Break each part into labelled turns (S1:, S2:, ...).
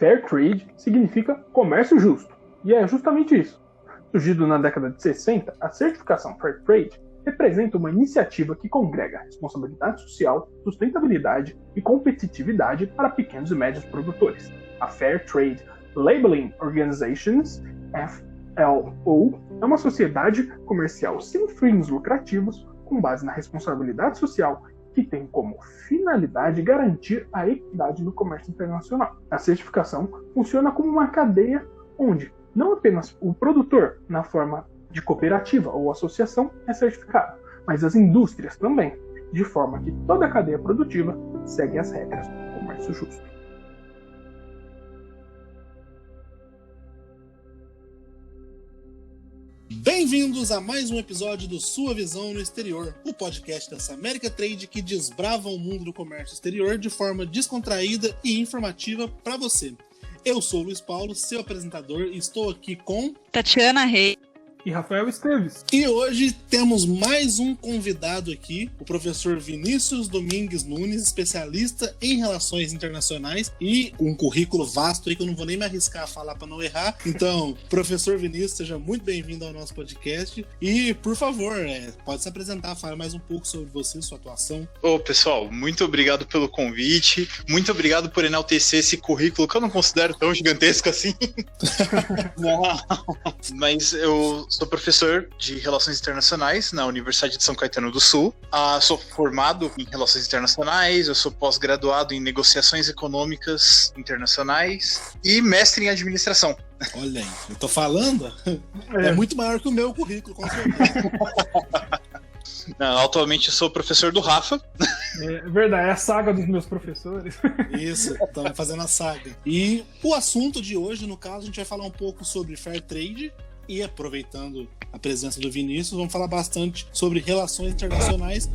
S1: Fair Trade significa comércio justo, e é justamente isso. Surgido na década de 60, a certificação Fair Trade representa uma iniciativa que congrega responsabilidade social, sustentabilidade e competitividade para pequenos e médios produtores. A Fair Trade Labeling Organizations, FLO, é uma sociedade comercial sem fins lucrativos com base na responsabilidade social que tem como finalidade garantir a equidade no comércio internacional. A certificação funciona como uma cadeia onde não apenas o produtor, na forma de cooperativa ou associação, é certificado, mas as indústrias também, de forma que toda a cadeia produtiva segue as regras do comércio justo.
S2: Bem-vindos a mais um episódio do Sua Visão no Exterior, o podcast dessa América Trade que desbrava o mundo do comércio exterior de forma descontraída e informativa para você. Eu sou o Luiz Paulo, seu apresentador, e estou aqui com
S3: Tatiana Reis
S1: e Rafael Esteves.
S2: E hoje temos mais um convidado aqui, o professor Vinícius Domingues Nunes, especialista em relações internacionais e um currículo vasto aí que eu não vou nem me arriscar a falar para não errar. Então, professor Vinícius, seja muito bem-vindo ao nosso podcast e, por favor, pode se apresentar, falar mais um pouco sobre você, sua atuação.
S4: Ô, pessoal, muito obrigado pelo convite, muito obrigado por enaltecer esse currículo que eu não considero tão gigantesco assim. Não, mas eu sou professor de Relações Internacionais na Universidade de São Caetano do Sul. Sou formado em Relações Internacionais, eu sou pós-graduado em Negociações Econômicas Internacionais e mestre em Administração.
S2: Olha aí, eu tô falando? É muito maior que o meu currículo, com certeza.
S4: Não, atualmente eu sou professor do Rafa.
S1: É verdade, é a saga dos meus professores.
S2: Isso, estamos fazendo a saga. E o assunto de hoje, no caso, a gente vai falar um pouco sobre Fair Trade. E aproveitando a presença do Vinícius, vamos falar bastante sobre relações internacionais.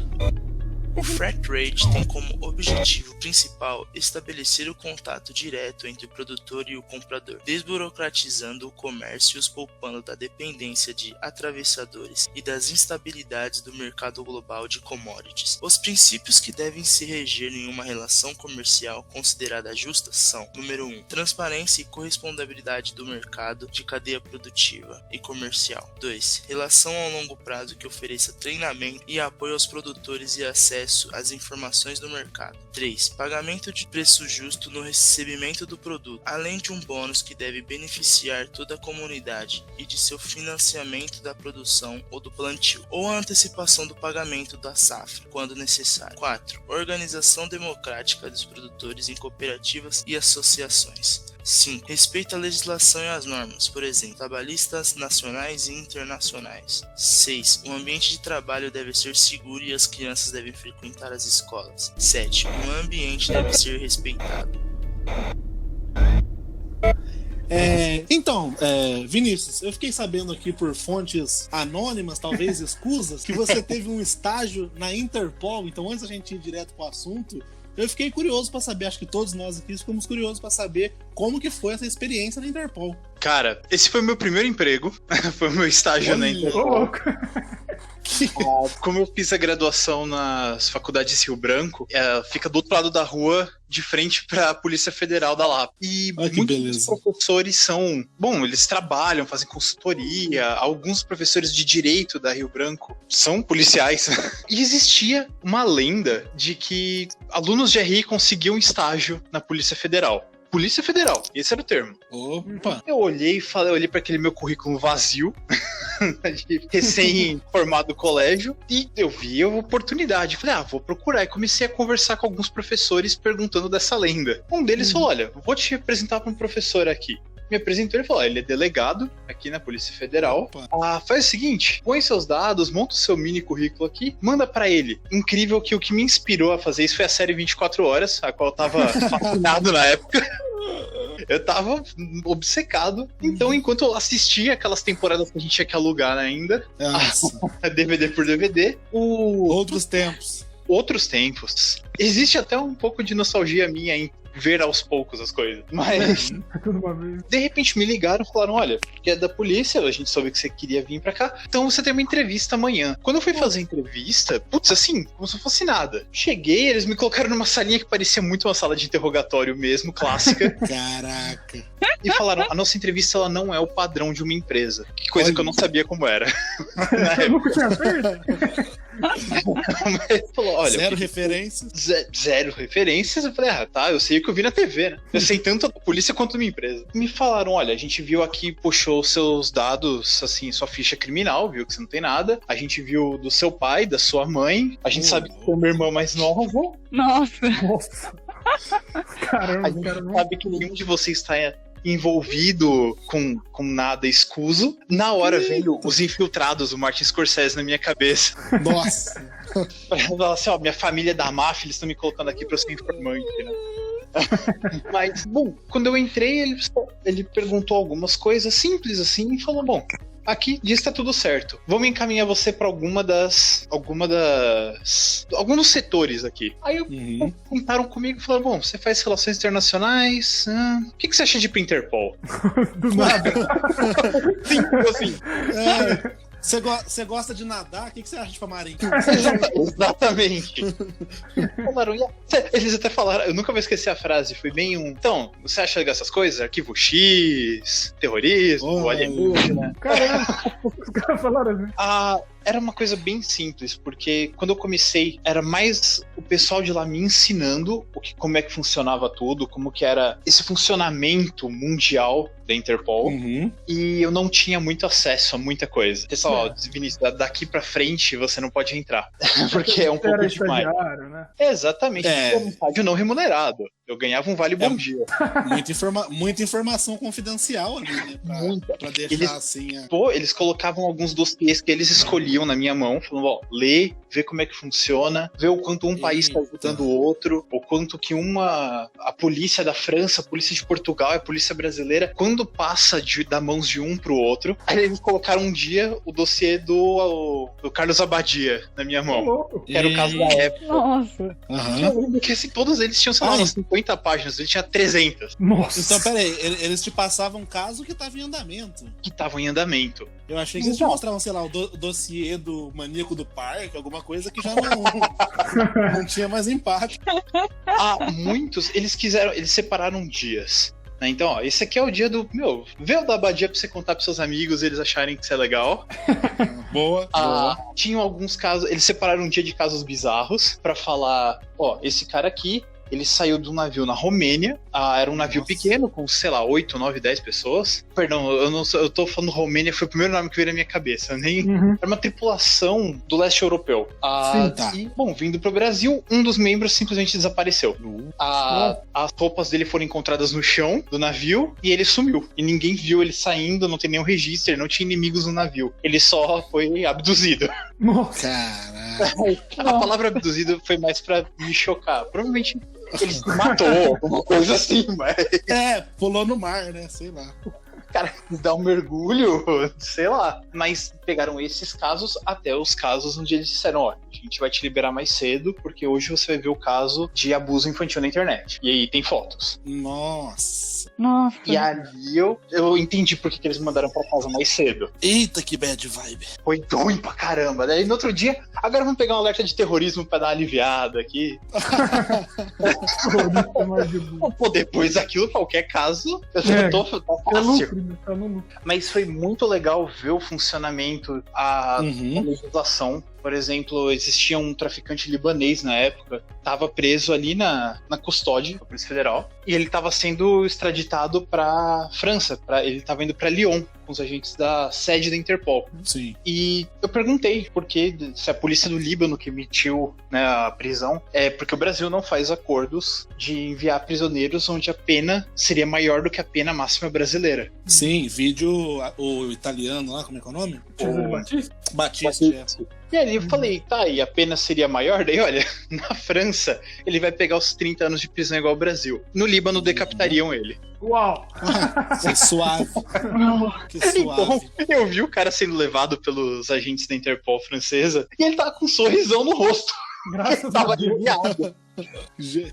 S5: O Fair Trade tem como objetivo principal estabelecer o contato direto entre o produtor e o comprador, desburocratizando o comércio e os poupando da dependência de atravessadores e das instabilidades do mercado global de commodities. Os princípios que devem se reger em uma relação comercial considerada justa são: número 1, transparência e correspondabilidade do mercado de cadeia produtiva e comercial. 2, relação a longo prazo que ofereça treinamento e apoio aos produtores e acesso às informações do mercado. 3. Pagamento de preço justo no recebimento do produto, além de um bônus que deve beneficiar toda a comunidade e de seu financiamento da produção ou do plantio, ou a antecipação do pagamento da safra, quando necessário. 4. Organização democrática dos produtores em cooperativas e associações. 5. Respeito à legislação e às normas, por exemplo, trabalhistas nacionais e internacionais. 6. O ambiente de trabalho deve ser seguro e as crianças devem frequentar as escolas. 7. O ambiente deve ser respeitado.
S2: Vinícius, eu fiquei sabendo aqui por fontes anônimas, talvez escusas, que você teve um estágio na Interpol. Então, antes da gente ir direto para o assunto, eu fiquei curioso para saber, acho que todos nós aqui ficamos curiosos para saber como que foi essa experiência na Interpol.
S4: Cara, esse foi o meu primeiro emprego, foi o meu estágio na Interpol. Como eu fiz a graduação nas faculdades Rio Branco, fica do outro lado da rua, de frente para a Polícia Federal da Lapa. E muitos professores são... Bom, eles trabalham, fazem consultoria. Alguns professores de direito da Rio Branco são policiais. E existia uma lenda de que alunos de RI conseguiam estágio na Polícia Federal. Polícia Federal, esse era o termo.
S2: Opa!
S4: Eu olhei para aquele meu currículo vazio, de recém-formado do colégio, e eu vi a oportunidade. Falei, vou procurar. E comecei a conversar com alguns professores perguntando dessa lenda. Um deles falou, olha, vou te apresentar para um professor aqui. Me apresentou e falou, ele é delegado aqui na Polícia Federal. Faz o seguinte, põe seus dados, monta o seu mini currículo aqui, manda pra ele. Incrível que o que me inspirou a fazer isso foi a série 24 Horas, a qual eu tava fascinado na época. Eu tava obcecado. Então, enquanto eu assistia aquelas temporadas que a gente tinha que alugar ainda, DVD por DVD,
S2: Outros tempos.
S4: Existe até um pouco de nostalgia minha ver aos poucos as coisas. Mas,
S1: Tudo uma vez.
S4: de repente, me ligaram e falaram, olha, que é da polícia, a gente soube que você queria vir pra cá, então você tem uma entrevista amanhã. Quando eu fui fazer a entrevista, putz, assim, como se fosse nada. Cheguei, eles me colocaram numa salinha que parecia muito uma sala de interrogatório mesmo, clássica.
S2: Caraca.
S4: E falaram, a nossa entrevista ela não é o padrão de uma empresa. Que coisa que eu não sabia como era.
S1: Eu nunca tinha feito.
S4: Falou, olha,
S2: Zero referências.
S4: Zero referências. Eu falei, tá, eu sei o que eu vi na TV, né? Eu sei tanto da polícia quanto da minha empresa. Me falaram, olha, a gente viu aqui, puxou seus dados, assim, sua ficha criminal, viu que você não tem nada. A gente viu do seu pai, da sua mãe. A gente sabe que você é meu irmão mais novo.
S3: Nossa.
S1: Nossa. Caramba,
S4: A gente sabe que nenhum de vocês está envolvido com nada escuso. Na hora veio os infiltrados do Martin Scorsese na minha cabeça.
S2: Nossa.
S4: Pra falar assim, ó, minha família é da máfia, eles estão me colocando aqui pra eu ser informante, né? Mas, bom, quando eu entrei, ele perguntou algumas coisas simples assim e falou, bom, aqui diz que tá tudo certo. Vamos encaminhar você pra alguns dos setores aqui. Aí contaram comigo e falaram, bom, você faz relações internacionais, o que você acha de ir pra Interpol?
S1: do nada.
S4: Sim, assim.
S2: Você gosta de nadar? O que você acha de ir pra marinha?
S4: Exatamente. Falaram, eles até falaram, eu nunca vou esquecer a frase, foi bem então, você acha dessas coisas? Arquivo X, terrorismo, alienígena.
S1: Caramba, os caras falaram assim.
S4: Era uma coisa bem simples, porque quando eu comecei, era mais o pessoal de lá me ensinando como é que funcionava tudo, como que era esse funcionamento mundial da Interpol, e eu não tinha muito acesso a muita coisa. Pessoal, Vinícius, daqui pra frente você não pode entrar, porque é um pouco demais.
S1: Né?
S4: Exatamente, é um estágio não remunerado. Eu ganhava um vale bom dia.
S2: Muita informação confidencial ali, né? Pra deixar assim.
S4: Eles colocavam alguns dossiês que eles escolhiam na minha mão, falando, ó, lê, vê como é que funciona, vê o quanto um país está ajudando o outro, o quanto que a polícia da França, a polícia de Portugal e a polícia brasileira, quando passa da mãos de um pro outro. Aí eles colocaram um dia o dossiê do Carlos Abadia na minha mão, que era o caso da época.
S3: Nossa.
S4: Eu lembro que assim, todos eles tinham, sei lá, umas 50 páginas, ele tinha 300.
S1: Nossa.
S2: Então, peraí, eles te passavam um caso que tava em andamento.
S4: Que estavam em andamento.
S2: Eu achei que eles te mostravam, sei lá, o dossiê do Maníaco do Parque, alguma coisa que já não tinha mais impacto.
S4: Muitos, eles separaram dias. Então, ó, esse aqui é o dia do, vê o da Abadia pra você contar pros seus amigos e eles acharem que isso é legal.
S2: Boa.
S4: Tinham alguns casos, eles separaram um dia de casos bizarros pra falar, ó, esse cara aqui, ele saiu de um navio na Romênia, era um navio pequeno, com, sei lá, 8, 9, 10 pessoas. Perdão, eu tô falando Romênia, foi o primeiro nome que veio na minha cabeça. Era uma tripulação do leste europeu.
S1: Sim, tá.
S4: E, bom, vindo pro Brasil, um dos membros simplesmente desapareceu. As roupas dele foram encontradas no chão do navio e ele sumiu. E ninguém viu ele saindo, não tem nenhum registro, ele não tinha inimigos no navio. Ele só foi abduzido.
S1: Nossa.
S2: Caraca.
S4: A palavra abduzido foi mais pra me chocar. Provavelmente ele se matou, alguma coisa assim, mas...
S2: pulou no mar, né? Sei lá.
S4: Cara, dá um mergulho, sei lá. Mas pegaram esses casos até os casos onde eles disseram, ó, a gente vai te liberar mais cedo, porque hoje você vai ver o caso de abuso infantil na internet. E aí tem fotos.
S2: Nossa.
S4: E ali eu entendi por que eles me mandaram pra casa mais cedo.
S2: Eita, que bad vibe.
S4: Foi ruim pra caramba. Daí no outro dia, agora vamos pegar um alerta de terrorismo pra dar uma aliviada aqui. Pô, depois daquilo, qualquer caso, eu tô fácil. Mas foi muito legal ver o funcionamento, a legislação. Por exemplo, existia um traficante libanês na época, estava preso ali na custódia da Polícia Federal, e ele estava sendo extraditado para França, ele estava indo para Lyon, com os agentes da sede da Interpol.
S2: Sim.
S4: E eu perguntei se a polícia do Líbano que emitiu, né, a prisão, porque o Brasil não faz acordos de enviar prisioneiros onde a pena seria maior do que a pena máxima brasileira.
S2: Sim, vídeo o italiano lá, como é que é o nome? Batista.
S4: E aí eu falei, tá, e a pena seria maior? Daí, olha, na França, ele vai pegar os 30 anos de prisão igual ao Brasil. No Líbano, decapitariam ele.
S1: Uau!
S2: Que suave. Que suave.
S4: Então, eu vi o cara sendo levado pelos agentes da Interpol francesa e ele tava com um sorrisão no rosto.
S1: Graças
S4: tava
S1: a Deus.
S4: aliviado.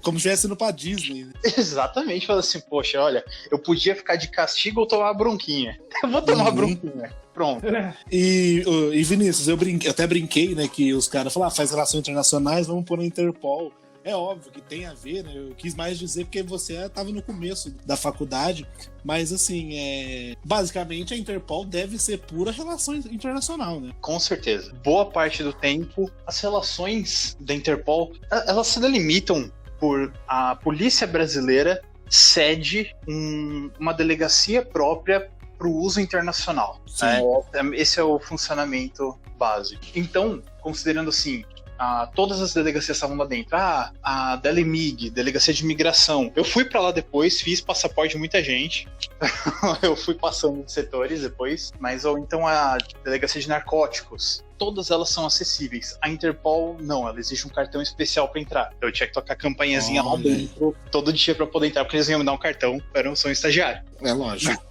S2: Como se estivesse indo pra Disney, né?
S4: Exatamente, fala assim, poxa, olha, eu podia ficar de castigo ou tomar uma bronquinha. Eu vou tomar uma bronquinha. Pronto.
S2: E Vinícius, eu até brinquei, né, que os caras falaram, faz relações internacionais, vamos pôr no Interpol. É óbvio que tem a ver, né? Eu quis mais dizer porque você estava no começo da faculdade, mas assim, basicamente a Interpol deve ser pura relação internacional, né?
S4: Com certeza. Boa parte do tempo, as relações da Interpol, elas se delimitam por a polícia brasileira cede uma delegacia própria para o uso internacional. Esse é o funcionamento básico. Então, considerando assim, todas as delegacias estavam lá dentro. A Delemig, Delegacia de Imigração. Eu fui pra lá depois, fiz passaporte de muita gente. Eu fui passando de setores depois. Mas ou então a Delegacia de Narcóticos. Todas elas são acessíveis. A Interpol, não, ela exige um cartão especial pra entrar. Eu tinha que tocar a campainhazinha lá dentro todo dia pra poder entrar, porque eles iam me dar um cartão, eu sou um estagiário.
S2: É lógico.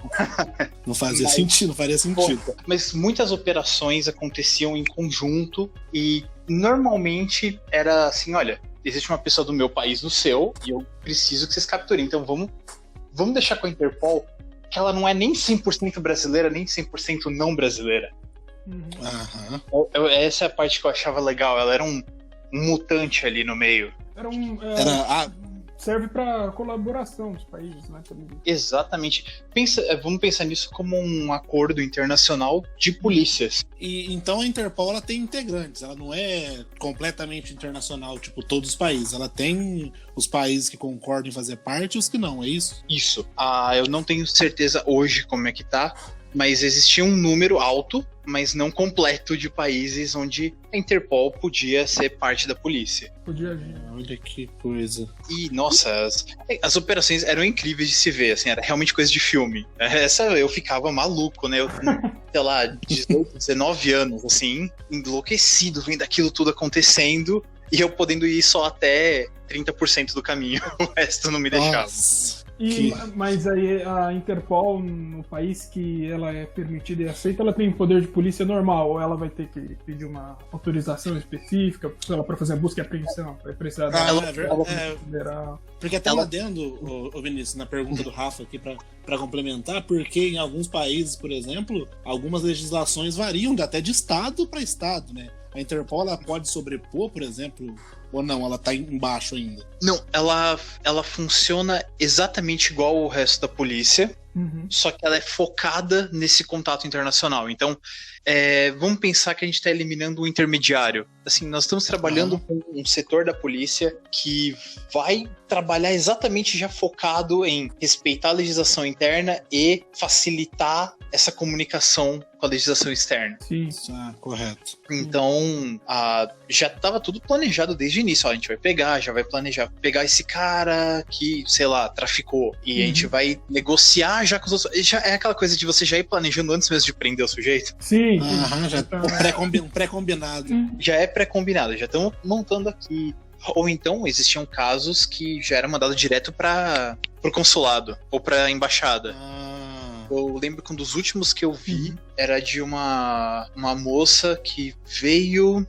S2: Não fazia sentido, não faria sentido.
S4: Mas muitas operações aconteciam em conjunto e normalmente era assim, olha, existe uma pessoa do meu país no seu e eu preciso que vocês capturem. Então vamos deixar com a Interpol que ela não é nem 100% brasileira, nem 100% não brasileira. Essa é a parte que eu achava legal. Ela era um mutante ali no meio.
S1: Serve para colaboração dos países, né?
S4: Exatamente. Vamos pensar nisso como um acordo internacional de polícias.
S2: E então a Interpol ela tem integrantes, ela não é completamente internacional, tipo todos os países. Ela tem os países que concordam em fazer parte e os que não, é isso?
S4: Isso. Eu não tenho certeza hoje como é que tá, mas existia um número alto, mas não completo, de países onde a Interpol podia ser parte da polícia.
S1: Podia agir.
S2: Olha que coisa.
S4: E, nossa, as operações eram incríveis de se ver, assim, era realmente coisa de filme. Essa eu ficava maluco, né? Eu tinha, sei lá, 18, 19 anos, assim, enlouquecido, vendo aquilo tudo acontecendo, e eu podendo ir só até 30% do caminho, o resto não me deixava.
S2: Nossa.
S1: Mas aí a Interpol, no país que ela é permitida e aceita, ela tem poder de polícia normal, ou ela vai ter que pedir uma autorização específica para fazer a busca e apreensão? Vai precisar
S2: porque até lá dentro, o Vinícius, na pergunta do Rafa aqui, para complementar, porque em alguns países, por exemplo, algumas legislações variam até de estado para estado, né? A Interpol ela pode sobrepor, por exemplo, ou não? Ela tá embaixo ainda?
S4: Não, ela funciona exatamente igual o resto da polícia, só que ela é focada nesse contato internacional. Então, vamos pensar que a gente está eliminando o intermediário. Assim, nós estamos trabalhando com um setor da polícia que vai trabalhar exatamente já focado em respeitar a legislação interna e facilitar essa comunicação com a legislação externa.
S1: Sim,
S2: correto.
S4: Então, já estava tudo planejado desde o início. A gente vai pegar esse cara que, sei lá, traficou, e a gente vai negociar já com os outros. Já é aquela coisa de você já ir planejando antes mesmo de prender o sujeito.
S1: Sim.
S2: Já pré-combinado.
S4: Já é pré-combinado, já estão montando aqui. Ou então existiam casos que já era mandado direto para o consulado ou para a embaixada. Eu lembro que um dos últimos que eu vi era de uma moça que veio...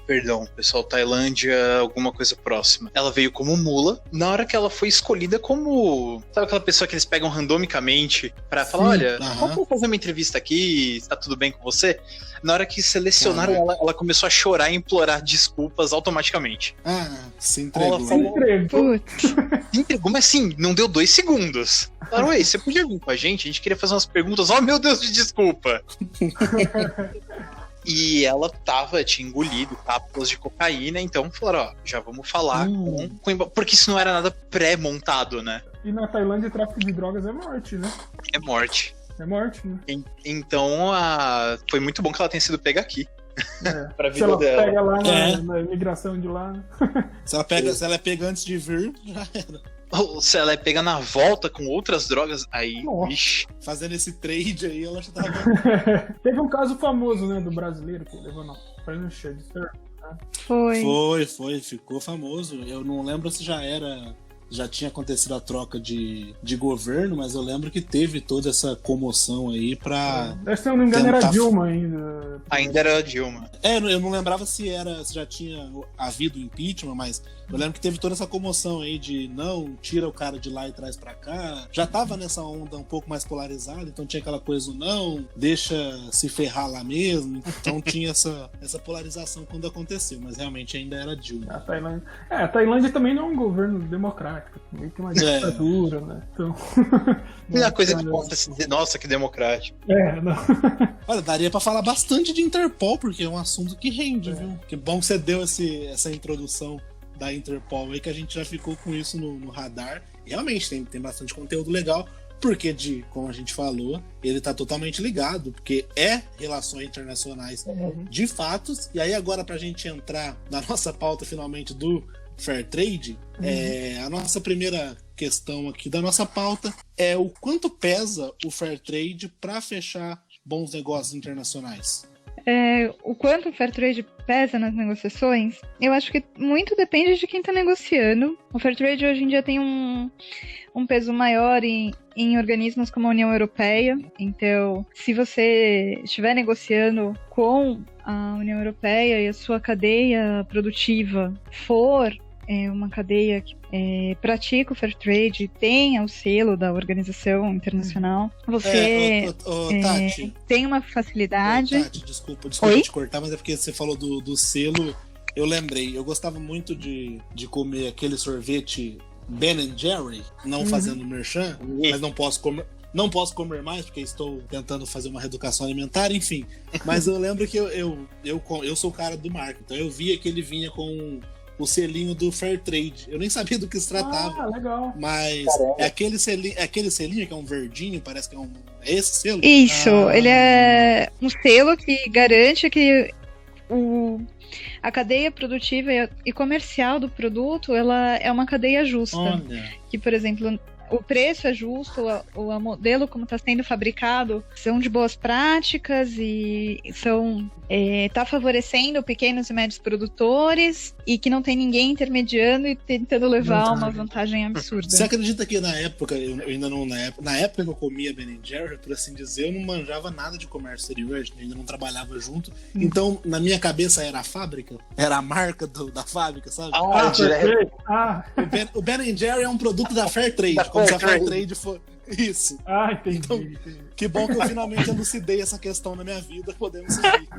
S4: perdão, pessoal, Tailândia, alguma coisa próxima. Ela veio como mula. Na hora que ela foi escolhida como... Sabe aquela pessoa que eles pegam randomicamente pra falar, olha, vamos fazer uma entrevista aqui, tá tudo bem com você? Na hora que selecionaram ela começou a chorar e implorar desculpas automaticamente.
S2: Se entregou.
S4: Se entregou, mas assim, não deu 2 segundos. Falaram, oi, você podia vir com a gente queria fazer umas perguntas. Meu Deus, de desculpa. E ela tinha engolido cápsulas de cocaína, então falaram, já vamos falar com... Porque isso não era nada pré-montado, né?
S1: E na Tailândia, o tráfico de drogas é morte, né?
S4: É morte.
S1: É morte, né?
S4: Então, foi muito bom que ela tenha sido pega aqui. Pra vida
S1: se ela
S4: dela.
S1: pega lá na imigração de lá, né?
S2: Se ela pega antes de vir, já era.
S4: Ou se ela pega na volta com outras drogas, aí, vixi.
S2: Fazendo esse trade aí, ela já tava...
S1: Teve um caso famoso, né, do brasileiro que levou na prancha de surf.
S2: Foi, ficou famoso. Eu não lembro se já tinha acontecido a troca de governo, mas eu lembro que teve toda essa comoção aí pra...
S1: Se eu não me engano, era Dilma ainda.
S4: Ainda era a Dilma.
S2: Eu não lembrava se já tinha havido impeachment, mas eu lembro que teve toda essa comoção aí de não, tira o cara de lá e traz pra cá. Já tava nessa onda um pouco mais polarizada, então tinha aquela coisa do não, deixa se ferrar lá mesmo. Então tinha essa polarização quando aconteceu, mas realmente ainda era Dilma.
S1: A Tailândia também não é um governo democrático, também tem uma ditadura, né? Então.
S4: Não é a coisa que possa se dizer, nossa, que democrático.
S1: Não.
S2: Olha, daria pra falar bastante de Interpol, porque é um assunto que rende, viu? Que bom que você deu essa introdução da Interpol aí, que a gente já ficou com isso no radar. E realmente tem bastante conteúdo legal, porque, como a gente falou, ele tá totalmente ligado, porque é relações internacionais de fatos. E aí agora, pra gente entrar na nossa pauta finalmente do Fair Trade, a nossa primeira questão aqui da nossa pauta é o quanto pesa o Fair Trade para fechar bons negócios internacionais.
S3: O quanto o Fair Trade pesa nas negociações, eu acho que muito depende de quem está negociando. O Fair Trade hoje em dia tem um peso maior em organismos como a União Europeia. Então, se você estiver negociando com a União Europeia e a sua cadeia produtiva for uma cadeia que pratica o Fair Trade, tenha o selo da organização internacional, você
S2: Tati,
S3: tem uma facilidade.
S2: Tati, desculpa te cortar, mas é porque você falou do selo. Eu lembrei, eu gostava muito de comer aquele sorvete Ben & Jerry, não fazendo merchan, mas não posso comer mais, porque estou tentando fazer uma reeducação alimentar, enfim. Mas eu lembro que eu sou o cara do marketing, então eu via que ele vinha com o selinho do Fair Trade. Eu nem sabia do que se tratava.
S1: Legal.
S2: Mas é aquele selinho que é um verdinho, parece que é esse selo?
S3: Isso, ele é um selo que garante que a cadeia produtiva e comercial do produto, ela é uma cadeia justa.
S2: Olha.
S3: Que, por exemplo, o preço é justo, o modelo como está sendo fabricado são de boas práticas e está favorecendo pequenos e médios produtores e que não tem ninguém intermediando e tentando levar uma vantagem absurda.
S2: Você acredita que na época, na época que eu comia Ben & Jerry, por assim dizer, eu não manjava nada de comércio exterior, a gente ainda não trabalhava junto, então na minha cabeça era a fábrica, era a marca da fábrica, sabe? O Ben & Jerry é um produto da Fair Trade, como se a Fair Trade for... Isso.
S1: Entendi.
S2: Então, que bom que eu finalmente elucidei essa questão na minha vida, podemos seguir.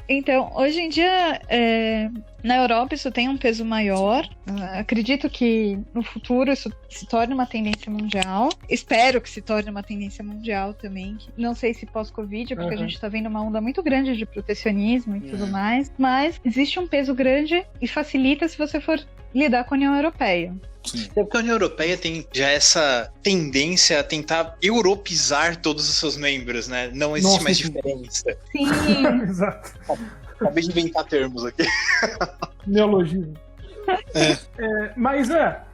S3: Então, hoje em dia, na Europa isso tem um peso maior. Acredito que no futuro isso se torne uma tendência mundial. Espero que se torne uma tendência mundial também. Não sei se pós-Covid, porque a gente está vendo uma onda muito grande de protecionismo e tudo mais. Mas existe um peso grande e facilita se você for lidar com a União Europeia.
S2: Sim.
S4: Porque a União Europeia tem já essa tendência a tentar europeizar todos os seus membros, né? Não existe mais diferença.
S3: Sim.
S1: Exato.
S4: Acabei de inventar termos aqui.
S1: Neologismo. Mas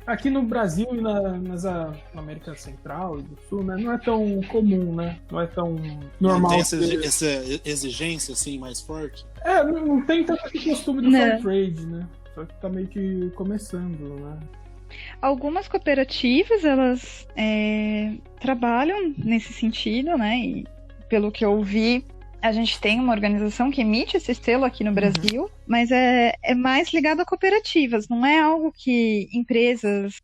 S1: aqui no Brasil e na América Central e do Sul, né, não é tão comum, né? Não é tão normal.
S2: Não tem essa exigência assim mais forte?
S1: Não tem tanto esse costume do Fair Trade, né? Só que tá meio que começando, né?
S3: Algumas cooperativas, elas trabalham nesse sentido, né? E pelo que eu vi, a gente tem uma organização que emite esse selo aqui no Brasil, mas é mais ligado a cooperativas, não é algo que empresas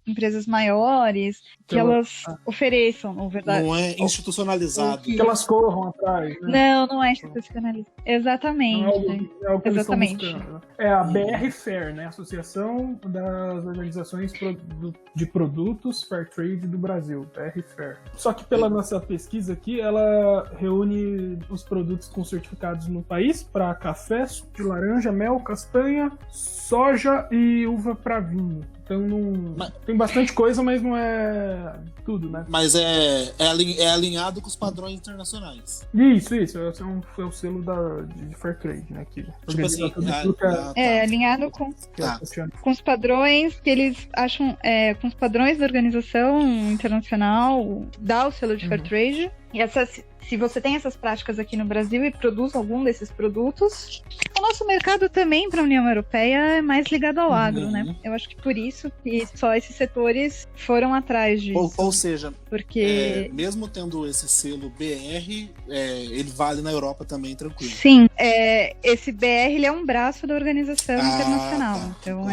S3: maiores, que elas ofereçam, na verdade.
S2: Não é institucionalizado.
S1: Que elas corram atrás, né?
S3: Não é institucionalizado. Exatamente.
S1: É algo que
S3: Exatamente.
S1: Eles estão buscando. É a BR Fair, né? Associação das Organizações de Produtos Fair Trade do Brasil, BR Fair. Só que pela nossa pesquisa aqui, ela reúne os produtos com certificados no país para café, suco de laranja, mel, castanha, soja e uva para vinho. Então tem bastante coisa, mas não é tudo, né?
S2: Mas é alinhado com os padrões internacionais.
S1: Isso. É o selo de Fair Trade, né? Que
S2: tipo assim,
S3: alinhado com os padrões que eles acham, com os padrões da organização internacional, dá o selo de Fair Trade. E essa se você tem essas práticas aqui no Brasil e produz algum desses produtos, o nosso mercado também para a União Europeia é mais ligado ao agro, né? Eu acho que por isso que só esses setores foram atrás disso.
S2: Ou seja,
S3: porque
S2: mesmo tendo esse selo BR, ele vale na Europa também, tranquilo.
S3: Sim, esse BR ele é um braço da organização internacional.
S2: Tá.
S3: Então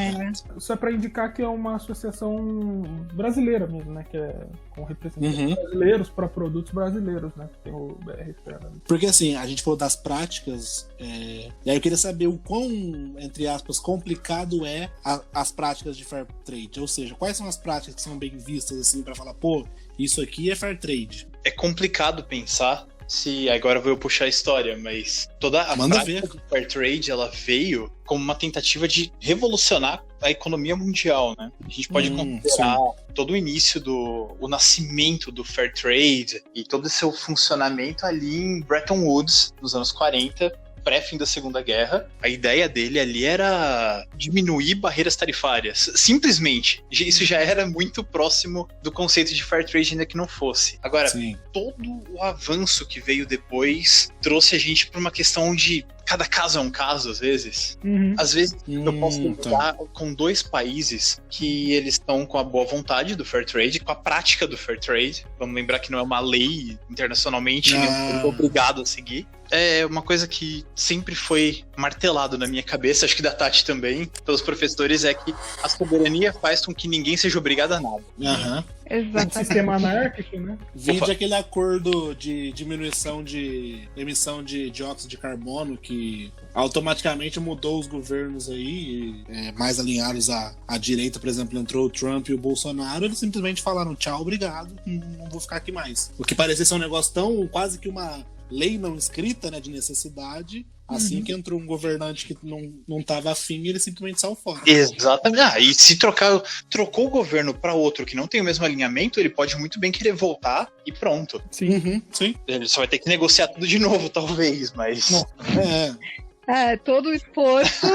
S1: Isso é para indicar que é uma associação brasileira mesmo, né? Que é com representantes brasileiros para produtos brasileiros, né? Tem o BR.
S2: Porque assim, a gente falou das práticas, e aí eu queria saber o quão, entre aspas, complicado é as práticas de fair trade. Ou seja, quais são as práticas que são bem vistas assim para falar, pô, isso aqui é fair trade.
S4: É complicado pensar se agora eu vou puxar a história, mas toda a prática do fair trade ela veio como uma tentativa de revolucionar a economia mundial, né? A gente pode considerar todo o início o nascimento do fair trade e todo o seu funcionamento ali em Bretton Woods nos anos 40, pré-fim da Segunda Guerra. A ideia dele ali era diminuir barreiras tarifárias. Simplesmente. Isso já era muito próximo do conceito de fair trade, ainda que não fosse. Agora, todo o avanço que veio depois trouxe a gente para uma questão de cada caso é um caso, às vezes. Às vezes eu posso lidar com 2 países que eles estão com a boa vontade do fair trade, com a prática do fair trade. Vamos lembrar que não é uma lei internacionalmente, é obrigado a seguir. É uma coisa que sempre foi martelado na minha cabeça, acho que da Tati também, pelos professores, é que a soberania faz com que ninguém seja obrigado a nada.
S3: Exatamente.
S1: Sistema anárquico, né?
S2: Vide aquele acordo de diminuição de emissão de dióxido de carbono que automaticamente mudou os governos aí, mais alinhados à direita, por exemplo, entrou o Trump e o Bolsonaro, eles simplesmente falaram tchau, obrigado, não vou ficar aqui mais. O que parecia ser um negócio tão, quase que uma lei não escrita, né, de necessidade. Assim que entrou um governante que não tava afim, ele simplesmente saiu fora.
S4: Exatamente. E se trocou o governo para outro que não tem o mesmo alinhamento, ele pode muito bem querer voltar e pronto.
S2: Sim.
S4: Ele só vai ter que negociar tudo de novo, talvez, mas...
S3: todo o esforço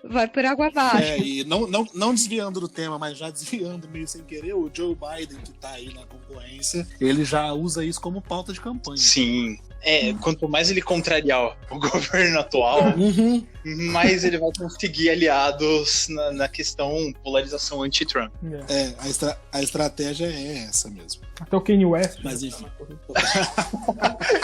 S3: vai por água abaixo.
S2: E não desviando do tema, mas já desviando meio sem querer, o Joe Biden, que tá aí na concorrência, ele já usa isso como pauta de campanha.
S4: Sim. Quanto mais ele contrariar o governo atual, mais ele vai conseguir aliados na questão polarização anti-Trump.
S2: A estratégia é essa mesmo.
S1: Até o Kanye West.
S2: Mas enfim.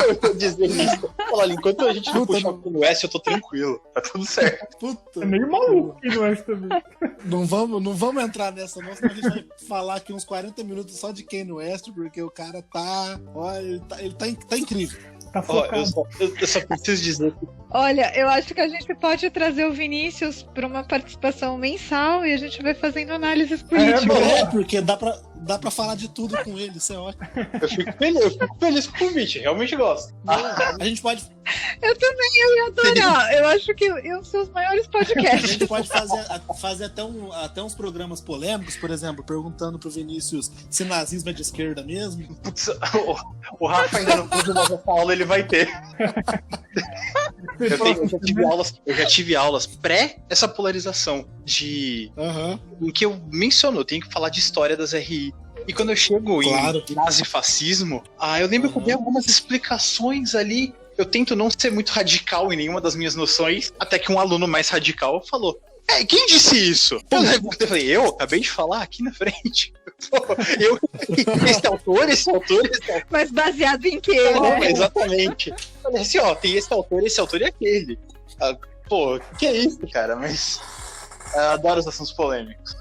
S4: Eu tô dizendo isso. Olha, enquanto a gente não puxar o Kanye West, eu tô tranquilo. Tá tudo certo.
S1: É meio maluco o Kanye West também.
S2: Não vamos entrar nessa, não, senão a gente vai falar aqui uns 40 minutos só de Kanye West, porque o cara tá... Olha, ele tá incrível.
S1: Tá focado.
S4: Eu só preciso dizer que...
S3: Olha, eu acho que a gente pode trazer o Vinícius para uma participação mensal e a gente vai fazendo análises políticas.
S2: Porque dá pra falar de tudo com ele, isso é ótimo.
S4: Eu fico feliz com o convite, realmente gosto.
S2: A gente pode...
S3: Eu também, eu ia adorar. Eu acho que iam ser os maiores podcasts.
S2: A gente pode fazer até uns programas polêmicos, por exemplo, perguntando pro Vinícius se nazismo é de esquerda mesmo.
S4: Putz, o Rafa ainda não teve, mas essa aula ele vai ter. Eu já tive aulas pré essa polarização em que eu menciono, eu tenho que falar de história das RI. E quando eu chego em nazifascismo, eu lembro que eu dei algumas explicações ali. Eu tento não ser muito radical em nenhuma das minhas noções, até que um aluno mais radical falou: quem disse isso? Eu falei, eu acabei de falar aqui na frente. Esse autor.
S3: Mas baseado em quê, né?
S4: Exatamente. Falei assim, tem esse autor e aquele. Que é isso, cara? Mas eu adoro os assuntos polêmicos.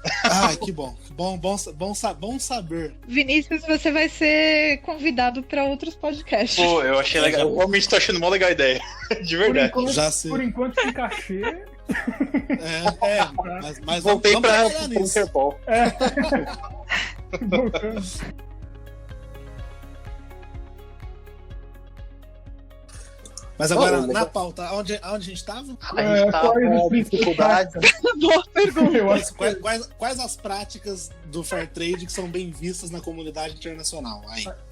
S2: Que bom. Bom saber.
S3: Vinícius, você vai ser convidado para outros podcasts.
S4: Eu achei legal. Eu realmente tô achando uma legal ideia. De verdade.
S1: Por enquanto tem cachê.
S2: Mas
S4: voltei pra
S2: Bunkerball. Mas agora, na pauta, onde a gente estava?
S4: A gente tava com dificuldade.
S3: Boa pergunta.
S2: Quais as práticas do fair trade que são bem vistas na comunidade internacional?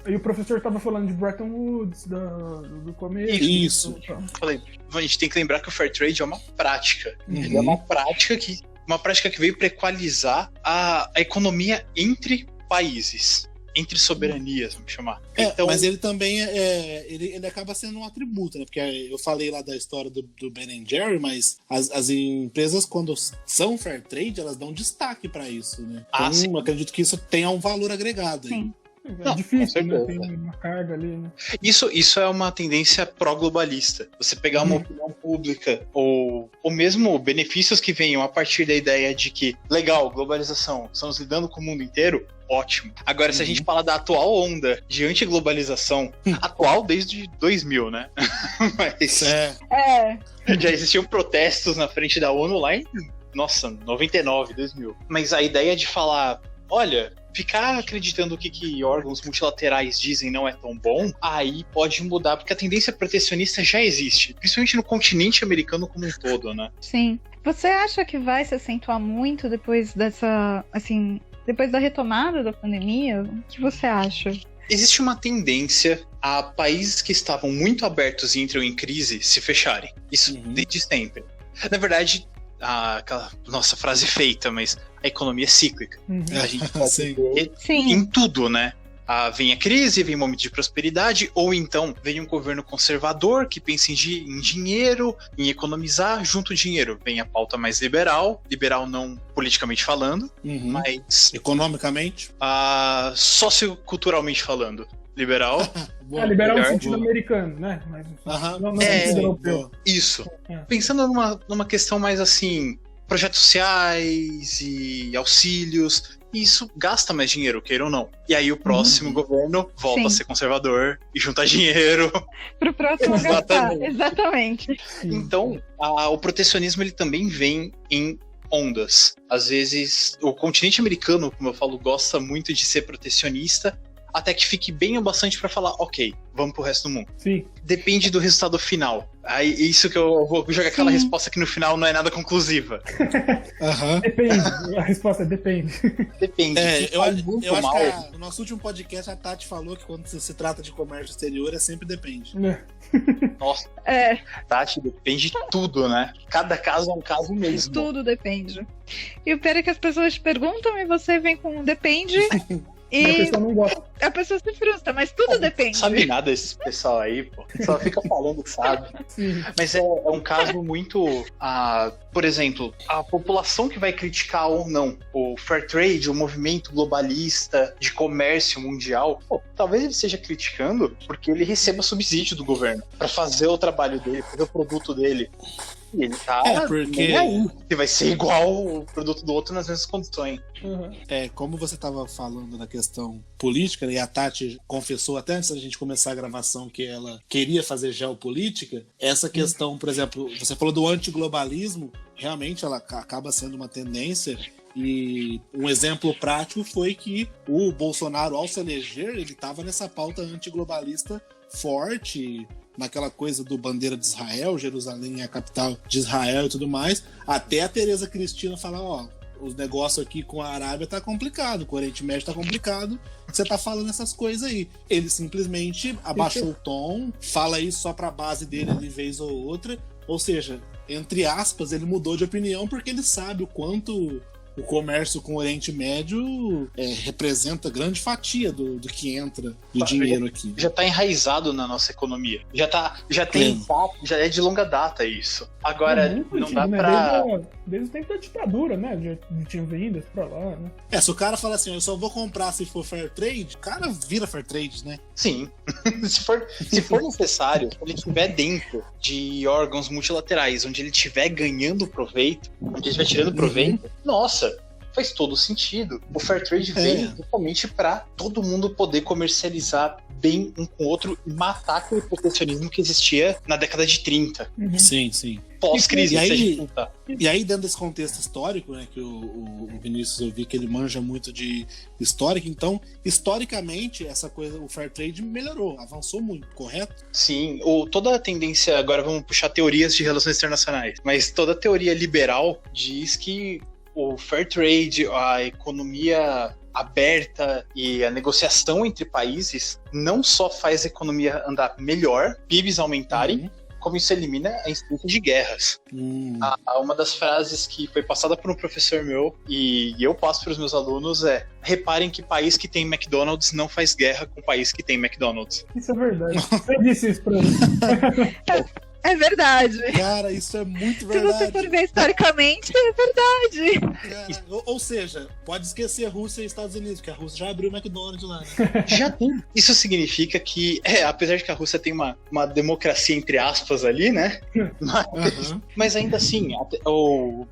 S1: E o professor estava falando de Bretton Woods, do começo.
S2: Isso.
S4: Falei, a gente tem que lembrar que o fair trade é uma prática. Ele é uma prática que veio para equalizar a economia entre países. entre soberanias, vamos chamar. Então,
S2: mas ele também ele acaba sendo um atributo, né? Porque eu falei lá da história do Ben & Jerry, mas as empresas, quando são fair trade, elas dão destaque para isso, né? Então,
S4: sim.
S2: eu acredito que isso tenha um valor agregado.
S3: Sim.
S1: É difícil, né? Tem uma carga ali, né?
S4: Isso é uma tendência pró-globalista. Você pegar uma opinião pública ou mesmo benefícios que venham a partir da ideia de que, legal, globalização, estamos lidando com o mundo inteiro, ótimo. Agora, se a gente falar da atual onda de antiglobalização, atual desde 2000, né? Mas já existiam protestos na frente da ONU lá em, 99, 2000. Mas a ideia de falar, olha, ficar acreditando o que órgãos multilaterais dizem não é tão bom, aí pode mudar, porque a tendência protecionista já existe, principalmente no continente americano como um todo, né?
S3: Sim. Você acha que vai se acentuar muito depois depois da retomada da pandemia? O que você acha?
S4: Existe uma tendência a países que estavam muito abertos e entram em crise se fecharem. Isso desde sempre. Na verdade, aquela nossa frase feita, mas a economia é cíclica. A gente pode ver em tudo, né? Vem a crise, vem um momento de prosperidade, ou então vem um governo conservador que pensa em dinheiro, em economizar, junto o dinheiro. Vem a pauta mais liberal não politicamente falando, mas
S2: economicamente,
S4: socioculturalmente falando. Liberal.
S1: Liberal no sentido americano, né? Mas não no sentido europeu.
S4: Isso. Pensando numa questão mais assim, projetos sociais e auxílios, isso gasta mais dinheiro, queira ou não. E aí o próximo governo volta a ser conservador e junta dinheiro.
S3: Pro próximo gastar, exatamente.
S4: Então, o protecionismo ele também vem em ondas. Às vezes, o continente americano, como eu falo, gosta muito de ser protecionista, até que fique bem o bastante para falar, ok, vamos pro resto do mundo.
S1: Sim.
S4: Depende do resultado final. Aí, isso que eu vou jogar aquela resposta que no final não é nada conclusiva.
S1: Depende. A resposta é depende.
S4: Depende.
S2: Eu acho que no nosso último podcast a Tati falou que quando se trata de comércio exterior é sempre depende.
S4: Nossa. Tati, depende de tudo, né? Cada caso é um caso mesmo.
S3: Tudo depende. E o pior é que as pessoas te perguntam e você vem com depende... E
S1: a pessoa não gosta.
S3: A pessoa se frustra, mas tudo depende.
S4: Não sabe nada esse pessoal aí, pô. Só fica falando que sabe.
S1: Sim.
S4: Mas é um caso muito... por exemplo, a população que vai criticar ou não o Fair Trade, o movimento globalista de comércio mundial, talvez ele esteja criticando porque ele receba subsídio do governo para fazer o trabalho dele, fazer o produto dele. E ele tá nem aí. Que vai ser igual o produto do outro nas mesmas condições.
S2: Como você estava falando da questão política, e a Tati confessou até antes da gente começar a gravação que ela queria fazer geopolítica, essa questão, por exemplo, você falou do antiglobalismo, realmente ela acaba sendo uma tendência. E um exemplo prático foi que o Bolsonaro, ao se eleger, ele estava nessa pauta antiglobalista forte, naquela coisa do bandeira de Israel, Jerusalém é a capital de Israel e tudo mais, até a Tereza Cristina falar, os negócios aqui com a Arábia tá complicado, com o Oriente Médio tá complicado, você tá falando essas coisas aí. Ele simplesmente abaixou o tom, fala isso só pra base dele de vez ou outra, ou seja, entre aspas, ele mudou de opinião porque ele sabe o quanto o comércio com o Oriente Médio representa grande fatia do que entra de dinheiro aqui.
S4: Já está enraizado na nossa economia. Já é de longa data isso. Agora, não dá pra...
S1: Desde o tempo da ditadura, né? Já tinha vendas pra lá, né?
S2: Se o cara fala assim, eu só vou comprar se for fair trade, o cara vira fair trade, né?
S4: Sim. se for necessário, se ele estiver dentro de órgãos multilaterais, onde ele estiver ganhando proveito, onde ele estiver tirando proveito, nossa, faz todo sentido. O fair trade veio justamente para todo mundo poder comercializar bem um com o outro e matar aquele protecionismo que existia na década de 30.
S2: Sim, sim.
S4: Pós-crise,
S2: e aí, dentro desse contexto histórico, né, que o Vinícius, eu vi que ele manja muito de histórica, então, historicamente, essa coisa, o fair trade melhorou, avançou muito, correto?
S4: Sim, toda a tendência, agora vamos puxar teorias de relações internacionais, mas toda a teoria liberal diz que o fair trade, a economia aberta e a negociação entre países não só faz a economia andar melhor, PIBs aumentarem, como isso elimina a instância de guerras. Uma das frases que foi passada por um professor meu e eu passo para os meus alunos é: reparem que país que tem McDonald's não faz guerra com país que tem McDonald's.
S1: Isso é verdade. Você disse isso pra mim.
S3: É verdade.
S2: Cara, isso é muito verdade.
S3: Se você for ver historicamente, é verdade.
S2: Cara, ou seja, pode esquecer Rússia e Estados Unidos, porque a Rússia já abriu o McDonald's lá. Né?
S4: Já tem. Isso significa que, apesar de que a Rússia tem uma democracia entre aspas ali, né? Mas ainda assim, o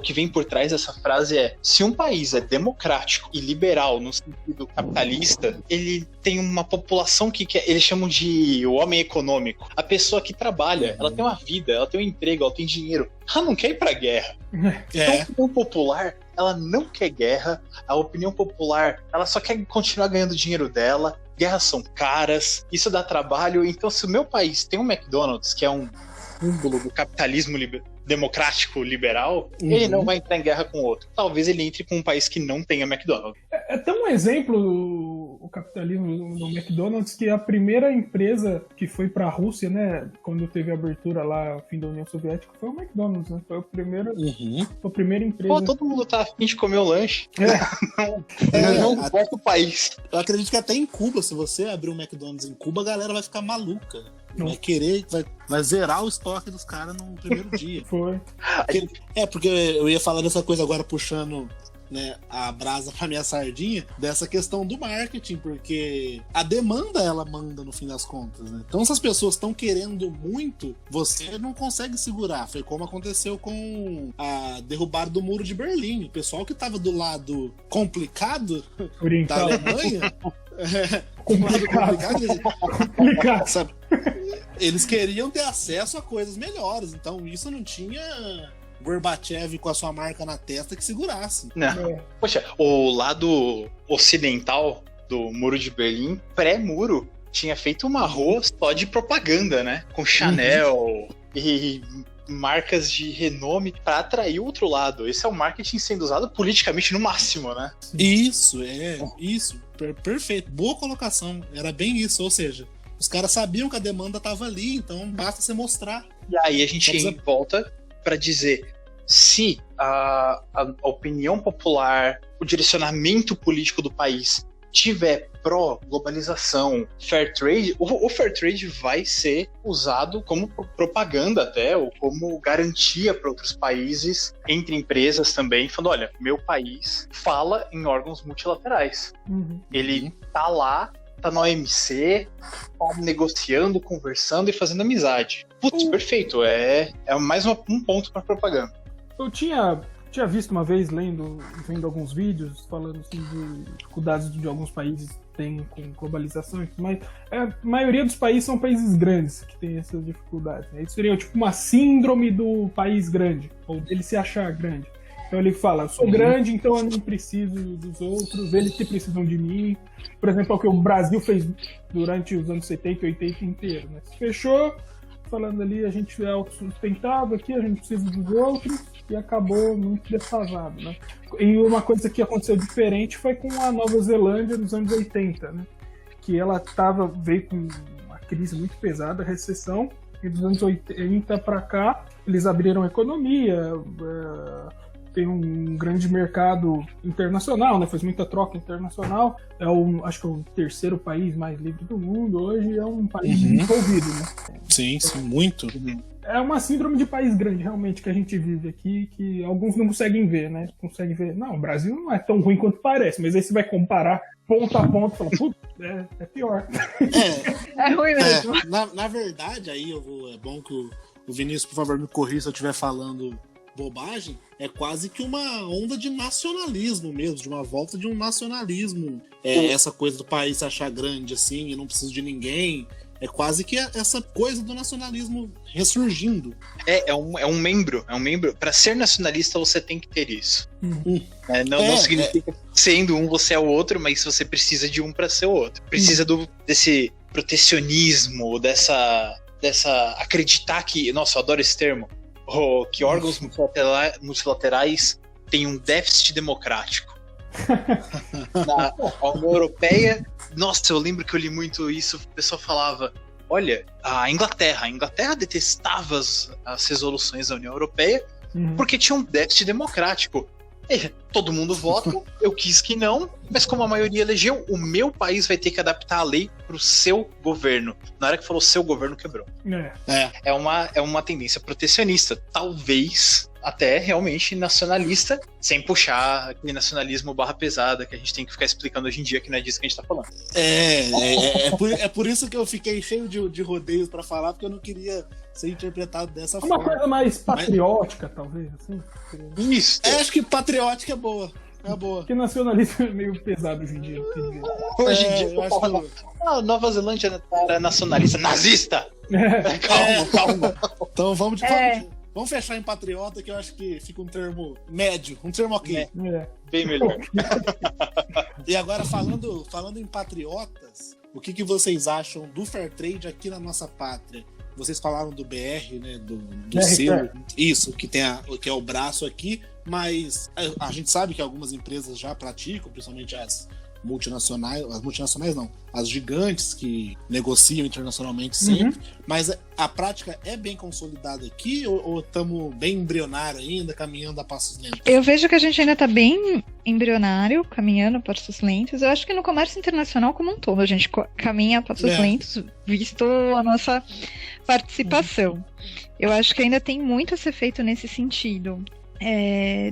S4: que vem por trás dessa frase é: se um país é democrático e liberal no sentido capitalista, ele tem uma população que eles chamam de o homem econômico. A pessoa que trabalha, ela tem uma vida, ela tem um emprego, ela tem dinheiro. Ela não quer ir pra guerra. Então, a opinião popular, ela não quer guerra. A opinião popular, ela só quer continuar ganhando dinheiro dela. Guerras são caras, isso dá trabalho. Então, se o meu país tem um McDonald's, que é um símbolo do capitalismo democrático liberal, ele não vai entrar em guerra com outro. Talvez ele entre com um país que não tenha McDonald's.
S1: É tão um exemplo o capitalismo no McDonald's que a primeira empresa que foi pra Rússia, né, quando teve a abertura lá, o fim da União Soviética, foi o McDonald's, né? Foi a primeira empresa.
S4: Pô, todo mundo tá afim de comer o lanche. Não importa o país.
S2: Eu acredito que até em Cuba, se você abrir um McDonald's em Cuba, a galera vai ficar maluca. Vai querer, vai zerar o estoque dos caras no primeiro dia.
S1: Foi.
S2: Porque eu ia falar dessa coisa agora, puxando, né, a brasa pra minha sardinha, dessa questão do marketing, porque a demanda, ela manda no fim das contas, né? Então, se as pessoas estão querendo muito, você não consegue segurar. Foi como aconteceu com a derrubada do Muro de Berlim. O pessoal que tava do lado complicado da Alemanha... complicado, sabe? Eles queriam ter acesso a coisas melhores, então isso não tinha Gorbachev com a sua marca na testa que segurasse.
S4: Não. Poxa, o lado ocidental do Muro de Berlim, pré-muro, tinha feito uma rua só de propaganda, né? Com Chanel e marcas de renome para atrair o outro lado. Esse é o marketing sendo usado politicamente no máximo, né?
S2: Isso. Perfeito. Boa colocação. Era bem isso, ou seja, os caras sabiam que a demanda tava ali, então basta você mostrar.
S4: E aí a gente volta para dizer: se a opinião popular, o direcionamento político do país tiver pró-globalização, fair trade, o fair trade vai ser usado como propaganda até, ou como garantia para outros países, entre empresas também, falando: olha, meu país fala em órgãos multilaterais. Ele tá lá, tá na OMC, tá negociando, conversando e fazendo amizade. Putz, perfeito, é mais um ponto para propaganda.
S1: Eu tinha visto uma vez, vendo alguns vídeos, falando assim, de dificuldades de alguns países têm com globalização e tudo mais. A maioria dos países são países grandes que têm essas dificuldades, né? Isso seria tipo uma síndrome do país grande, ou dele se achar grande. Então ele fala: sou grande, então eu não preciso dos outros, eles que precisam de mim. Por exemplo, é o que o Brasil fez durante os anos 70 e 80 inteiro, né? Se fechou, falando ali, a gente é autossustentável aqui, a gente precisa dos outros, e acabou muito defasado, né? E uma coisa que aconteceu diferente foi com a Nova Zelândia nos anos 80, né? Que ela veio com uma crise muito pesada, recessão, e dos anos 80 para cá, eles abriram a economia, tem um grande mercado internacional, né? Faz muita troca internacional, acho que é o terceiro país mais livre do mundo, hoje é um país desenvolvido, né?
S2: Sim, muito.
S1: É uma síndrome de país grande, realmente, que a gente vive aqui, que alguns não conseguem ver, né? Conseguem ver, não, o Brasil não é tão ruim quanto parece, mas aí você vai comparar ponto a ponto e fala: putz, é pior.
S3: É ruim mesmo.
S2: Na verdade, aí é bom que o Vinícius, por favor, me corrija se eu estiver falando bobagem. É quase que uma onda de nacionalismo mesmo, de uma volta de um nacionalismo. Essa coisa do país se achar grande assim e não precisa de ninguém. É quase que essa coisa do nacionalismo ressurgindo. É
S4: um membro. Para ser nacionalista, você tem que ter isso. Não significa que sendo um, você é o outro, mas você precisa de um para ser o outro. Precisa desse protecionismo, dessa acreditar que... Nossa, eu adoro esse termo. Que órgãos multilaterais têm um déficit democrático. Na União Europeia, nossa, eu lembro que eu li muito isso, o pessoal falava: olha, a Inglaterra detestava as resoluções da União Europeia porque tinha um déficit democrático. Todo mundo vota, eu quis que não, mas como a maioria elegeu, o meu país vai ter que adaptar a lei pro seu governo. Na hora que falou seu governo, quebrou. É uma tendência protecionista, talvez até realmente nacionalista, sem puxar aquele nacionalismo barra pesada que a gente tem que ficar explicando hoje em dia, que não é disso que a gente tá falando.
S2: É por isso que eu fiquei cheio de rodeios pra falar, porque eu não queria ser interpretado dessa forma.
S1: Uma coisa mais patriótica, talvez, assim.
S4: Isso.
S2: Acho que patriótica é boa. É boa.
S1: Porque nacionalismo é meio pesado hoje em dia.
S4: Hoje em dia, eu acho que Nova Zelândia era nacionalista, nazista!
S2: Calma. Então vamos fechar em patriota, que eu acho que fica um termo médio, um termo ok.
S4: Bem melhor.
S2: E agora, falando em patriotas, o que vocês acham do fair trade aqui na nossa pátria? Vocês falaram do BR, né? Do selo. Isso, que é o braço aqui, mas a gente sabe que algumas empresas já praticam, principalmente as multinacionais não, as gigantes que negociam internacionalmente sempre, mas a prática é bem consolidada aqui ou estamos bem embrionário ainda, caminhando a passos lentos?
S3: Eu vejo que a gente ainda está bem embrionário, caminhando a passos lentos. Eu acho que no comércio internacional como um todo a gente caminha a passos lentos, visto a nossa participação. Eu acho que ainda tem muito a ser feito nesse sentido,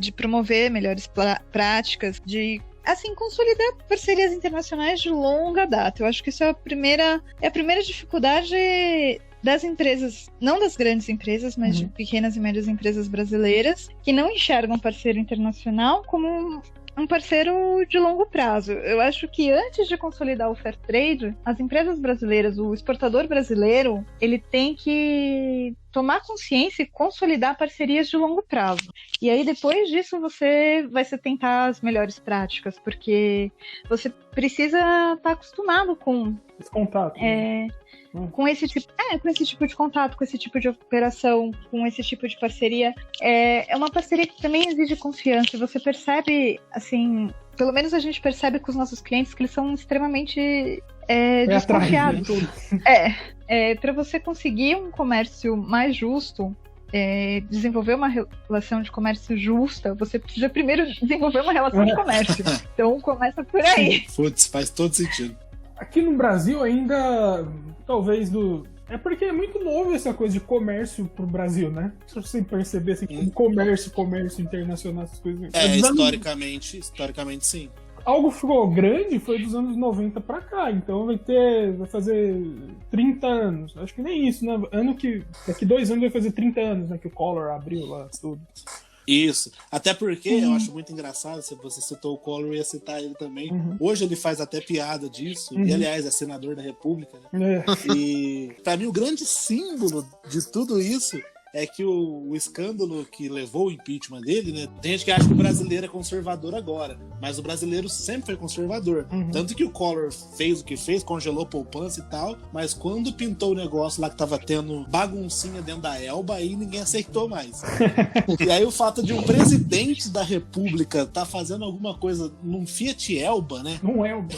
S3: de promover melhores práticas, de consolidar parcerias internacionais de longa data. Eu acho que isso é a primeira dificuldade das empresas, não das grandes empresas, mas de pequenas e médias empresas brasileiras, que não enxergam parceiro internacional como um parceiro de longo prazo. Eu acho que antes de consolidar o fair trade, as empresas brasileiras, o exportador brasileiro, ele tem que tomar consciência e consolidar parcerias de longo prazo. E aí, depois disso, você vai se atentar às melhores práticas, porque você precisa estar acostumado com
S1: esse contato.
S3: Com esse tipo de contato, com esse tipo de operação, com esse tipo de parceria. É uma parceria que também exige confiança. Você percebe, assim, pelo menos a gente percebe com os nossos clientes que eles são extremamente desconfiados. Para você conseguir um comércio mais justo, desenvolver uma relação de comércio justa, você precisa primeiro desenvolver uma relação de comércio. Então começa por aí.
S2: Putz, faz todo sentido.
S1: Aqui no Brasil ainda, talvez é porque é muito novo essa coisa de comércio pro Brasil, né? Se você perceber assim, comércio internacional, essas coisas.
S2: Historicamente sim.
S1: Algo ficou grande foi dos anos 90 pra cá, então vai fazer 30 anos. Acho que nem isso, né? Daqui 2 anos vai fazer 30 anos, né? Que o Collor abriu lá tudo.
S2: Isso. Até porque eu acho muito engraçado, se você citou o Collor, eu ia citar ele também. Hoje ele faz até piada disso, e aliás é senador da República, né? E pra mim o grande símbolo de tudo isso é que o escândalo que levou o impeachment dele, né? Tem gente que acha que o brasileiro é conservador agora, mas o brasileiro sempre foi conservador. Tanto que o Collor fez o que fez, congelou poupança e tal, mas quando pintou o negócio lá que tava tendo baguncinha dentro da Elba, aí ninguém aceitou mais. E aí o fato de um presidente da República tá fazendo alguma coisa num Fiat Elba, né?
S1: Num Elba.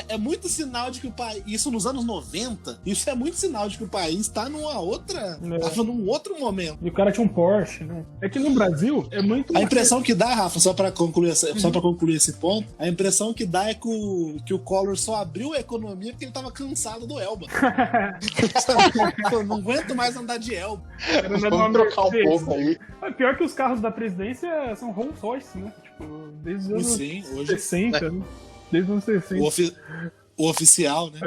S2: É muito sinal de que o país... Isso nos anos 90, isso é muito sinal de que o país tá numa outra... Tava num outro momento.
S1: E o cara tinha um Porsche, né? É que no Brasil é muito...
S2: A impressão que dá, Rafa, só pra concluir esse ponto, a impressão que dá é que o Collor só abriu a economia porque ele tava cansado do Elba. Não aguento mais andar de Elba.
S4: Vamos trocar um pouco aí.
S1: Pior que os carros da presidência são Rolls Royce, né? Tipo, desde os anos 60, né? Desde os anos 60.
S2: O oficial, né?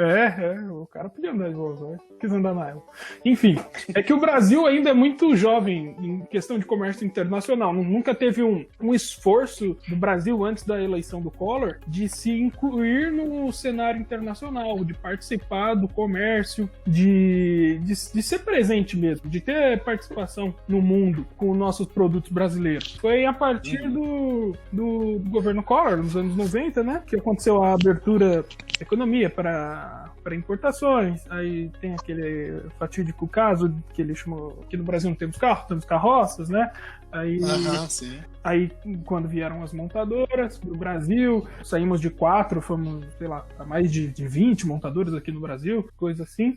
S1: O cara podia andar de Rolls Royce, quis andar na Elba. Enfim, é que o Brasil ainda é muito jovem em questão de comércio internacional. Nunca teve um esforço do Brasil antes da eleição do Collor de se incluir no cenário internacional, de participar do comércio, de ser presente mesmo, de ter participação no mundo com os nossos produtos brasileiros. Foi a partir do governo Collor, nos anos 90, né, que aconteceu a abertura economia para importações. Aí tem aquele fatídico caso que ele chamou, aqui no Brasil não temos carro, temos carroças, né?
S2: Sim.
S1: Aí, quando vieram as montadoras pro Brasil, saímos de 4, fomos, sei lá, a mais de 20 montadoras aqui no Brasil, coisa assim.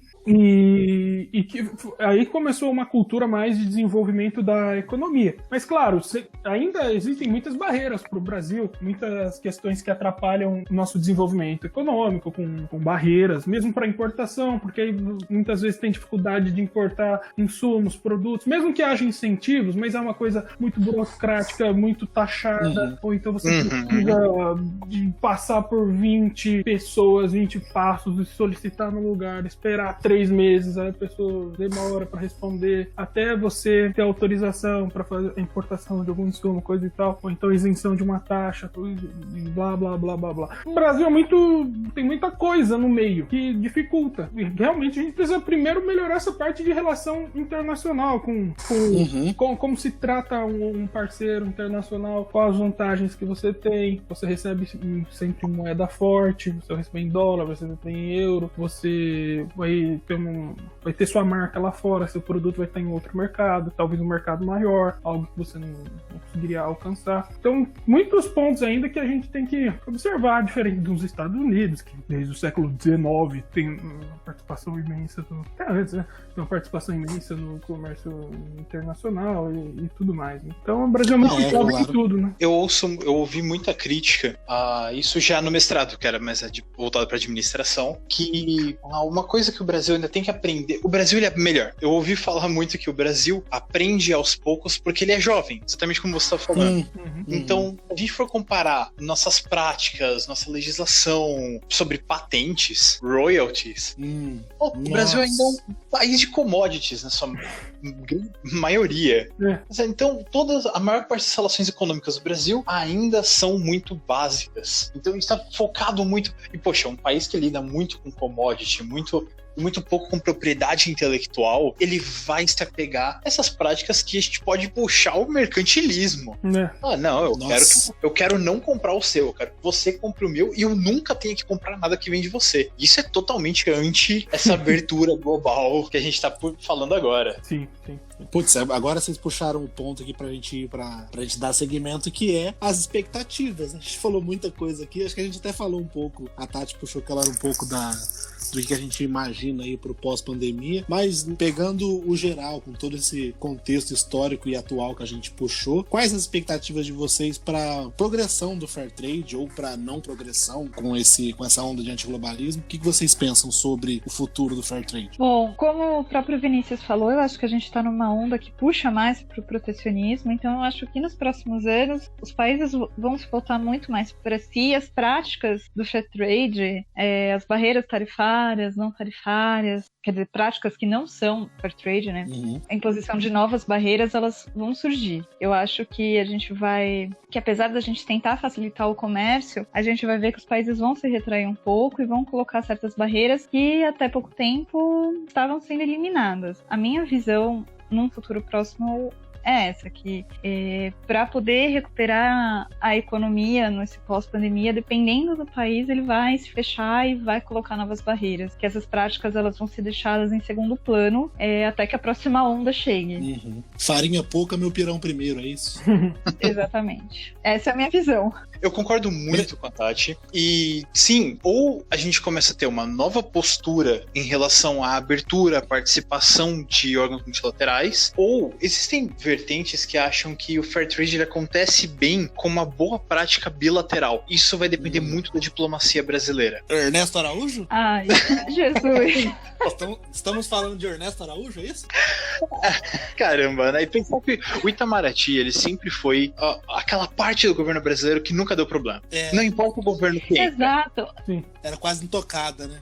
S1: Aí começou uma cultura mais de desenvolvimento da economia. Mas, claro, ainda existem muitas barreiras pro Brasil, muitas questões que atrapalham o nosso desenvolvimento econômico, com barreiras, mesmo para importação, porque aí muitas vezes tem dificuldade de importar insumos, produtos, mesmo que haja incentivos, mas é uma coisa muito burocrática, muito taxada, ou então você precisa passar por 20 pessoas, 20 passos e solicitar no lugar, esperar 3 meses, aí a pessoa demora para responder, até você ter autorização para fazer a importação de algum insumo, coisa e tal, ou então isenção de uma taxa, blá, blá, blá, blá, blá. O Brasil tem muita coisa no meio que dificulta. E realmente a gente precisa primeiro melhorar essa parte de relação internacional, com como se trata um parceiro internacional, quais as vantagens que você tem. Você recebe sempre em moeda forte, você recebe em dólar, você recebe em euro, você vai ter sua marca lá fora, seu produto vai estar em outro mercado, talvez um mercado maior, algo que você não conseguiria alcançar. Então, muitos pontos ainda que a gente tem que observar, diferente dos Estados Unidos, que desde o século XIX tem uma participação imensa, até antes, né? Tem uma participação imensa no comércio internacional e tudo mais. Né? Então, o Brasil é muito claro. Tudo, né?
S4: Eu ouvi muita crítica a isso já no mestrado, que era mais voltado para administração, que uma coisa que o Brasil ainda tem que aprender. O Brasil ele é melhor. Eu ouvi falar muito que o Brasil aprende aos poucos porque ele é jovem, exatamente como você está falando. Então, se a gente for comparar nossas práticas, nossa legislação sobre patentes, royalties, o Brasil ainda é um país de commodities, na sua maioria. Então, a maior parte das relações econômicas do Brasil ainda são muito básicas. Então, a gente está focado muito... E, poxa, um país que lida muito com commodity, muito pouco com propriedade intelectual, ele vai se apegar a essas práticas que a gente pode puxar o mercantilismo. Não, eu quero não comprar o seu, eu quero que você compre o meu e eu nunca tenha que comprar nada que vem de você. Isso é totalmente anti essa abertura global que a gente tá falando agora.
S1: Sim.
S2: Putz, agora vocês puxaram o ponto aqui pra gente dar segmento, que é as expectativas. A gente falou muita coisa aqui, acho que a gente até falou um pouco, a Tati puxou que ela era um pouco do que a gente imagina aí pro pós-pandemia, mas pegando o geral, com todo esse contexto histórico e atual que a gente puxou, quais as expectativas de vocês para progressão do Fair Trade ou para não progressão com essa onda de antiglobalismo? O que vocês pensam sobre o futuro do Fair Trade?
S3: Bom, como o próprio Vinícius falou, eu acho que a gente está numa onda que puxa mais pro protecionismo, então eu acho que nos próximos anos os países vão se voltar muito mais para si, as práticas do Fair Trade, as barreiras tarifárias, não tarifárias, quer dizer, práticas que não são Fair Trade, né? A imposição de novas barreiras, elas vão surgir. Eu acho que que apesar da gente tentar facilitar o comércio, a gente vai ver que os países vão se retrair um pouco e vão colocar certas barreiras que até pouco tempo estavam sendo eliminadas. A minha visão num futuro próximo é essa, que para poder recuperar a economia nesse pós-pandemia, dependendo do país, ele vai se fechar e vai colocar novas barreiras, que essas práticas elas vão ser deixadas em segundo plano até que a próxima onda chegue.
S2: Farinha pouca, meu pirão primeiro, é isso?
S3: Exatamente. Essa é a minha visão.
S4: Eu concordo muito com a Tati. E sim, ou a gente começa a ter uma nova postura em relação à abertura, à participação de órgãos multilaterais, ou existem vertentes que acham que o Fair Trade ele acontece bem com uma boa prática bilateral. Isso vai depender muito da diplomacia brasileira.
S2: Ernesto Araújo?
S3: Ai, Jesus.
S2: Estamos falando de Ernesto Araújo, é isso?
S4: Caramba, né? E pensar que o Itamaraty, ele sempre foi aquela parte do governo brasileiro que nunca deu problema. Não importa o governo que entra.
S3: Exato.
S1: Sim.
S2: Era quase intocada, né?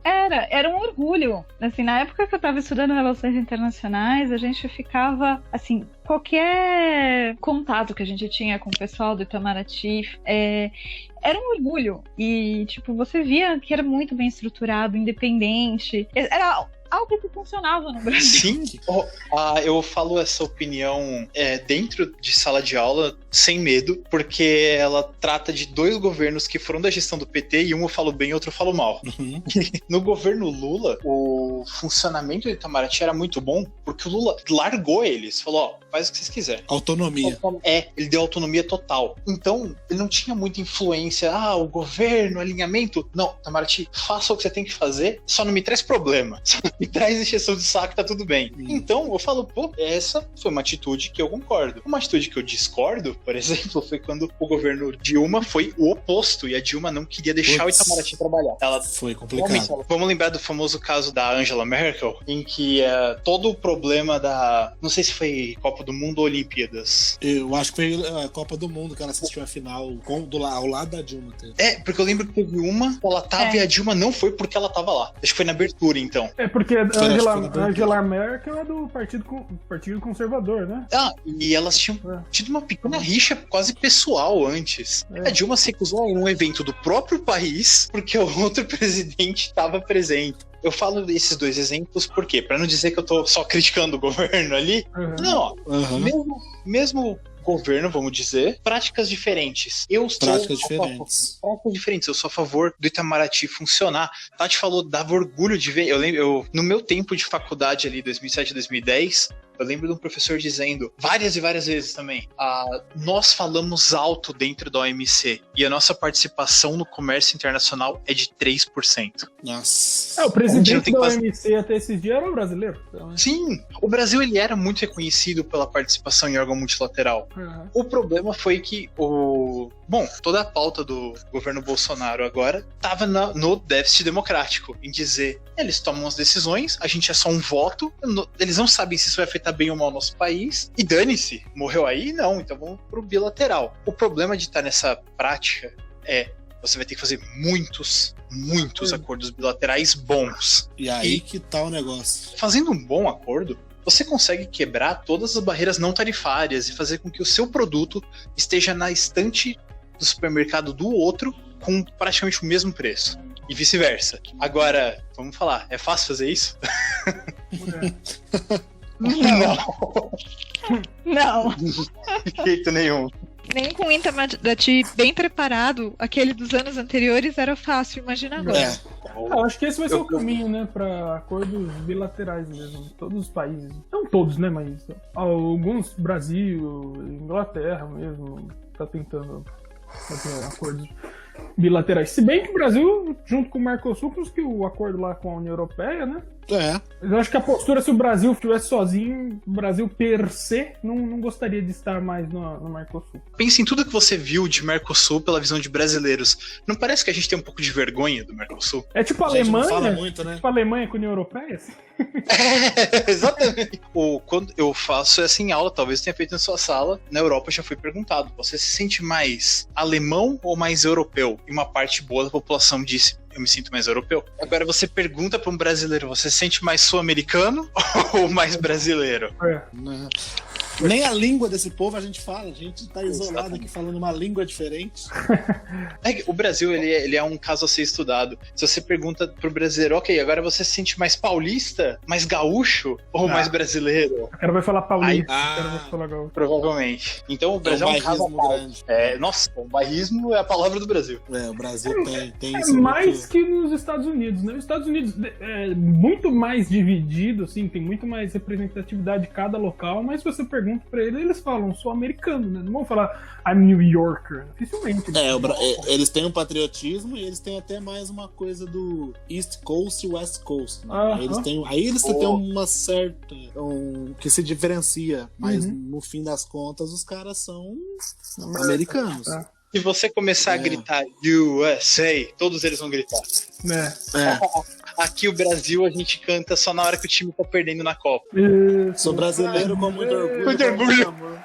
S3: Era um orgulho. Assim, na época que eu tava estudando relações internacionais, a gente ficava, assim, qualquer contato que a gente tinha com o pessoal do Itamaraty, era um orgulho. E, tipo, você via que era muito bem estruturado, independente. Era algo que funcionava no Brasil.
S4: Sim, eu falo essa opinião dentro de sala de aula sem medo, porque ela trata de 2 governos que foram da gestão do PT e um eu falo bem e outro eu falo mal.
S2: Uhum.
S4: No governo Lula, o funcionamento do Itamaraty era muito bom, porque o Lula largou eles, falou, faz o que vocês quiserem.
S2: Autonomia.
S4: Ele deu autonomia total. Então, ele não tinha muita influência, o governo, alinhamento. Não, Itamaraty, faça o que você tem que fazer, só não me traz problema. Só não me traz encheção de saco, tá tudo bem. Então, eu falo, essa foi uma atitude que eu concordo. Uma atitude que eu discordo, por exemplo, foi quando o governo Dilma foi o oposto, e a Dilma não queria deixar o Itamaraty trabalhar. Ela
S2: foi complicado.
S4: Vamos lembrar do famoso caso da Angela Merkel, em que todo o problema não sei se foi Copa do Mundo ou Olimpíadas.
S2: Eu acho que foi a Copa do Mundo que ela assistiu a final ao lado da Dilma.
S4: Porque eu lembro que teve ela tava e a Dilma não foi porque ela tava lá. Acho que foi na abertura, então.
S1: Porque a Angela Merkel é do Partido Conservador, né?
S4: E elas tinham tido uma pequena rixa quase pessoal antes. A Dilma se recusou a um evento do próprio país porque o outro presidente estava presente. Eu falo esses 2 exemplos porque, para não dizer que eu tô só criticando o governo ali, não, mesmo governo, vamos dizer, práticas diferentes. Práticas diferentes. Eu sou a favor do Itamaraty funcionar. Tati falou, dava orgulho de ver. No meu tempo de faculdade ali, 2007, 2010, eu lembro de um professor dizendo, várias e várias vezes também, nós falamos alto dentro da OMC e a nossa participação no comércio internacional é de 3%.
S2: Nossa.
S1: O presidente da OMC até esses dias era um brasileiro. Então,
S4: Sim, o Brasil ele era muito reconhecido pela participação em órgão multilateral. O problema foi que toda a pauta do governo Bolsonaro agora estava no déficit democrático, em dizer, eles tomam as decisões, a gente é só um voto, eles não sabem se isso vai afetar bem ou mal o nosso país, e dane-se, morreu aí? Não, então vamos pro bilateral. O problema de estar nessa prática você vai ter que fazer muitos acordos bilaterais bons.
S2: E aí que tá o negócio.
S4: Fazendo um bom acordo, você consegue quebrar todas as barreiras não tarifárias e fazer com que o seu produto esteja na estante do supermercado do outro com praticamente o mesmo preço. E vice-versa. Agora, vamos falar, é fácil fazer isso?
S3: Não.
S4: De jeito nenhum.
S3: Nem com o Itamaraty bem preparado, aquele dos anos anteriores era fácil, imagina agora.
S1: Acho que esse vai ser o caminho, né, para acordos bilaterais mesmo, todos os países. Não todos, né, mas alguns, Brasil, Inglaterra mesmo, tá tentando fazer acordos bilaterais. Se bem que o Brasil, junto com o Mercosul, conseguiu o acordo lá com a União Europeia, né? Eu acho que a postura, se o Brasil estivesse sozinho, o Brasil per se, não gostaria de estar mais no Mercosul.
S4: Pense em tudo que você viu de Mercosul pela visão de brasileiros. Não parece que a gente tem um pouco de vergonha do Mercosul?
S1: É tipo a Alemanha,
S2: fala muito, né?
S1: Tipo a Alemanha com a União Europeia, assim.
S4: Exatamente. Quando eu faço essa em aula, talvez tenha feito na sua sala, na Europa já foi perguntado, você se sente mais alemão ou mais europeu? E uma parte boa da população disse, eu me sinto mais europeu. Agora você pergunta para um brasileiro, você se sente mais sul-americano ou mais brasileiro?
S2: Nem a língua desse povo a gente fala, a gente tá isolado aqui falando uma língua diferente.
S4: O Brasil, ele é um caso a ser estudado. Se você pergunta pro brasileiro, ok, agora você se sente mais paulista, mais gaúcho ou mais brasileiro?
S1: O cara vai falar paulista, o cara vai falar gaúcho.
S4: Provavelmente. Então o Brasil é um caso grande. Nossa, o bairrismo é a palavra do Brasil.
S2: O Brasil tem isso.
S1: Mais que nos Estados Unidos, né? Os Estados Unidos é muito mais dividido, assim, tem muito mais representatividade de cada local, mas se você pergunta pra eles falam, sou americano, né? Não vão falar I'm New Yorker, dificilmente.
S2: Eles têm um patriotismo e eles têm até mais uma coisa do East Coast e West Coast, né? Eles têm uma certa que se diferencia, mas no fim das contas os caras são americanos.
S4: Se você começar a gritar USA, todos eles vão gritar. Aqui o Brasil a gente canta só na hora que o time tá perdendo na Copa.
S2: Sou brasileiro com muito orgulho.
S4: Muito orgulho.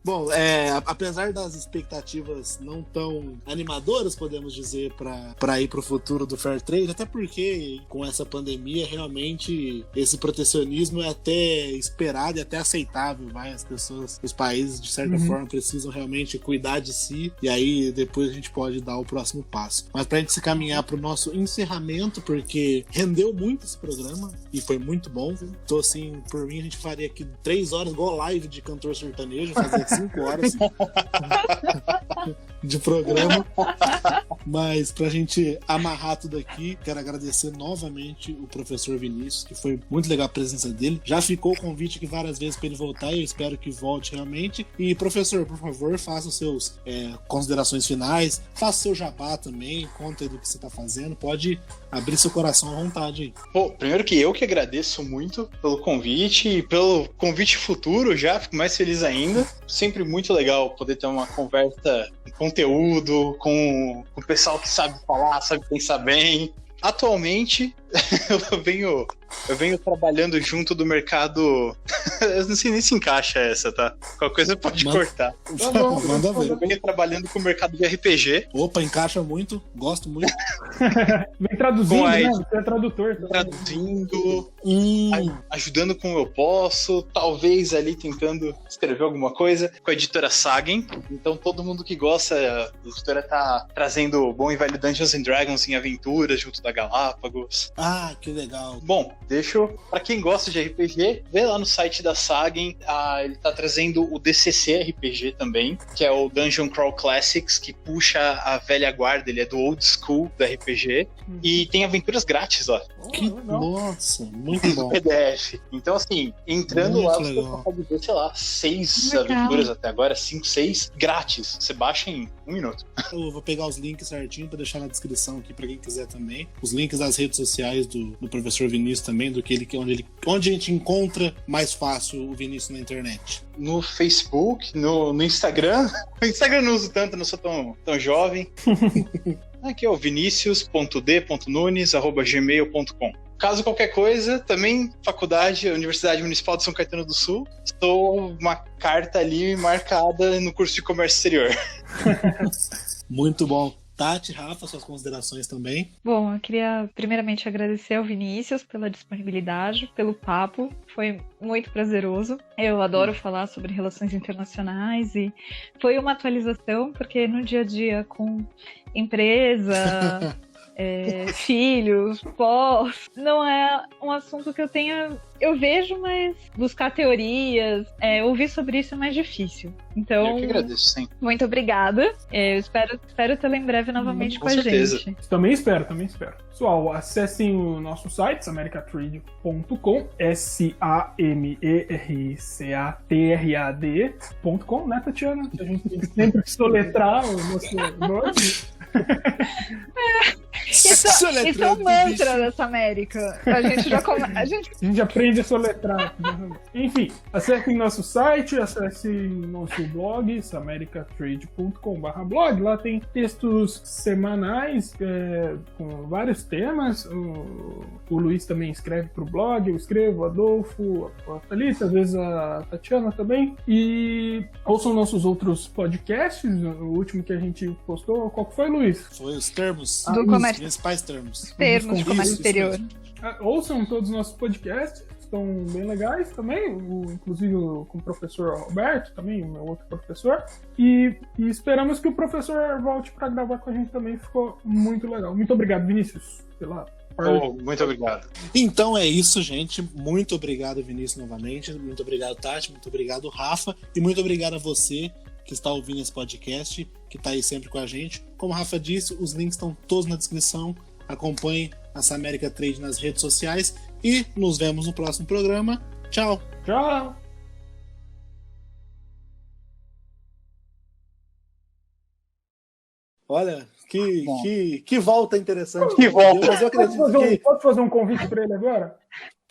S2: Bom, apesar das expectativas não tão animadoras, podemos dizer, para ir para o futuro do Fair Trade, até porque com essa pandemia, realmente, esse protecionismo é até esperado e até aceitável, vai? As pessoas, os países, de certa forma, precisam realmente cuidar de si, e aí depois a gente pode dar o próximo passo. Mas pra gente se caminhar pro nosso encerramento, porque rendeu muito esse programa, e foi muito bom. Então, assim, por mim, a gente faria aqui 3 horas, igual live de cantor sertanejo, fazer 5 horas de programa. Mas pra gente amarrar tudo aqui, quero agradecer novamente o professor Vinícius, que foi muito legal a presença dele. Já ficou o convite aqui várias vezes para ele voltar e eu espero que volte realmente. E professor, por favor, faça os seus considerações finais, faça o seu jabá também, conta aí do que você tá fazendo, pode abrir seu coração à vontade aí.
S4: Pô, primeiro que eu que agradeço muito pelo convite e pelo convite futuro já, fico mais feliz ainda. Sempre muito legal poder ter uma conversa com conteúdo, com o pessoal que sabe falar, sabe pensar bem. Atualmente, eu venho trabalhando junto do mercado. Eu não sei nem se encaixa essa, tá? Qualquer coisa pode cortar.
S2: Manda ver.
S4: Eu venho trabalhando com o mercado de RPG.
S2: Opa, encaixa muito, gosto muito.
S1: Vem traduzindo, né? Você é tradutor.
S4: Traduzindo, ajudando como eu posso, talvez ali tentando escrever alguma coisa com a editora Sagen. Então todo mundo que gosta, a editora tá trazendo bom e velho Dungeons and Dragons em aventuras junto da Galápagos.
S2: Ah, que legal.
S4: Bom, pra quem gosta de RPG, vê lá no site da Sagen, ele tá trazendo o DCC RPG também, que é o Dungeon Crawl Classics, que puxa a velha guarda, ele é do old school do RPG, e tem aventuras grátis lá.
S2: Nossa, muito bom.
S4: PDF. Então, assim, entrando
S2: muito
S4: lá,
S2: legal.
S4: você pode ver, sei lá, 6
S3: Legal.
S4: aventuras até agora, 5, 6, grátis. Você baixa em 1 minuto.
S2: Eu vou pegar os links certinho pra deixar na descrição aqui pra quem quiser também. Os links das redes sociais do professor Vinícius também, onde a gente encontra mais fácil o Vinícius na internet.
S4: No Facebook, no Instagram. O Instagram eu não uso tanto, não sou tão jovem. Aqui é o vinicius.d.nunes@gmail.com. Caso qualquer coisa, também faculdade, Universidade Municipal de São Caetano do Sul. Estou uma carta ali marcada no curso de comércio exterior.
S2: Muito bom. Tati, Rafa, suas considerações também.
S3: Bom, eu queria primeiramente agradecer ao Vinícius pela disponibilidade, pelo papo, foi muito prazeroso. Eu adoro falar sobre relações internacionais e foi uma atualização, porque no dia a dia com empresa, filhos, pós, não é um assunto que eu vejo, mas buscar teorias, ouvir sobre isso é mais difícil. Então,
S4: Eu que agradeço, sim.
S3: muito obrigada. Eu espero tê-lo em breve novamente com a
S4: certeza.
S3: gente.
S1: Também espero. Pessoal, acessem o nosso site, samericattrade.com, SAMERCATRAD.com, né, Tatiana? A gente tem sempre que soletrar o nosso nome.
S3: Isso é um mantra dessa América. A gente já
S1: A gente aprende a soletrar. Enfim, acessem nosso site, acessem nosso blog, samericatrade.com/blog. Lá tem textos semanais com vários temas. O Luiz também escreve para o blog, eu escrevo, o Adolfo, a Thalita, às vezes a Tatiana também. E ouçam nossos outros podcasts. O último que a gente postou, qual que foi, Luiz?
S2: Foi os termos,
S3: Do
S2: os
S3: comércio.
S2: principais termos.
S3: Termos de comércio
S2: Isso
S3: exterior.
S2: mesmo.
S1: Ouçam todos os nossos podcasts, estão bem legais também, inclusive com o professor Roberto, também, o meu outro professor. E esperamos que o professor volte para gravar com a gente também, ficou muito legal. Muito obrigado, Vinícius, pela
S4: Muito obrigado.
S2: Então é isso, gente. Muito obrigado, Vinícius, novamente. Muito obrigado, Tati. Muito obrigado, Rafa. E muito obrigado a você que está ouvindo esse podcast, que está aí sempre com a gente. Como a Rafa disse, os links estão todos na descrição. Acompanhe a Samerica Trade nas redes sociais e nos vemos no próximo programa. Tchau!
S1: Tchau!
S2: Olha, que volta interessante.
S4: Que volta.
S2: Mas eu acredito que...
S1: Posso fazer um convite para ele agora?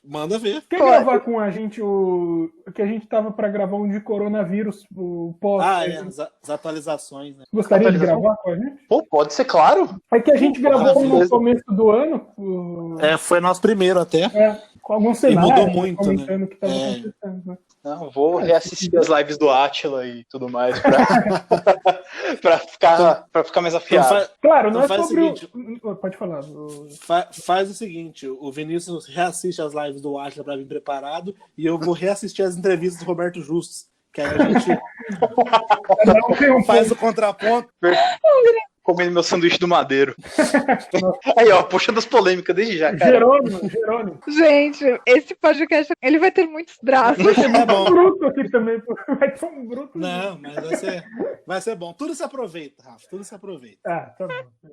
S2: Manda ver.
S1: Quer gravar com a gente o que a gente tava para gravar um de coronavírus, o pós?
S2: As atualizações, né?
S1: Gostaria de gravar com a gente?
S4: Pô, pode ser, claro.
S1: É que a gente gravou no
S4: beleza.
S1: começo do ano,
S2: Foi nosso primeiro até.
S1: com alguns cenários,
S2: mudou muito,
S1: comentando
S2: né?
S1: o que estava acontecendo. Né?
S4: Não, vou reassistir as lives do Átila e tudo mais pra ficar mais afiado.
S1: Claro, não
S2: então
S1: é
S2: faz o
S1: sobre
S2: seguinte.
S1: Pode falar.
S2: Faz o seguinte, o Vinícius reassiste as lives do Átila pra vir preparado e eu vou reassistir as entrevistas do Roberto Justus, que aí a gente faz o contraponto.
S4: Comendo meu sanduíche do Madeiro. Aí, ó, puxando as polêmicas desde já, cara.
S1: Jerônimo.
S3: Gente, esse podcast, ele vai ter muitos braços.
S1: Vai ter
S2: É bom.
S1: bruto aqui também. Vai ter um bruto.
S2: Não, mas vai ser bom. Tudo se aproveita, Rafa. Tudo se aproveita.
S1: Ah, tá bom.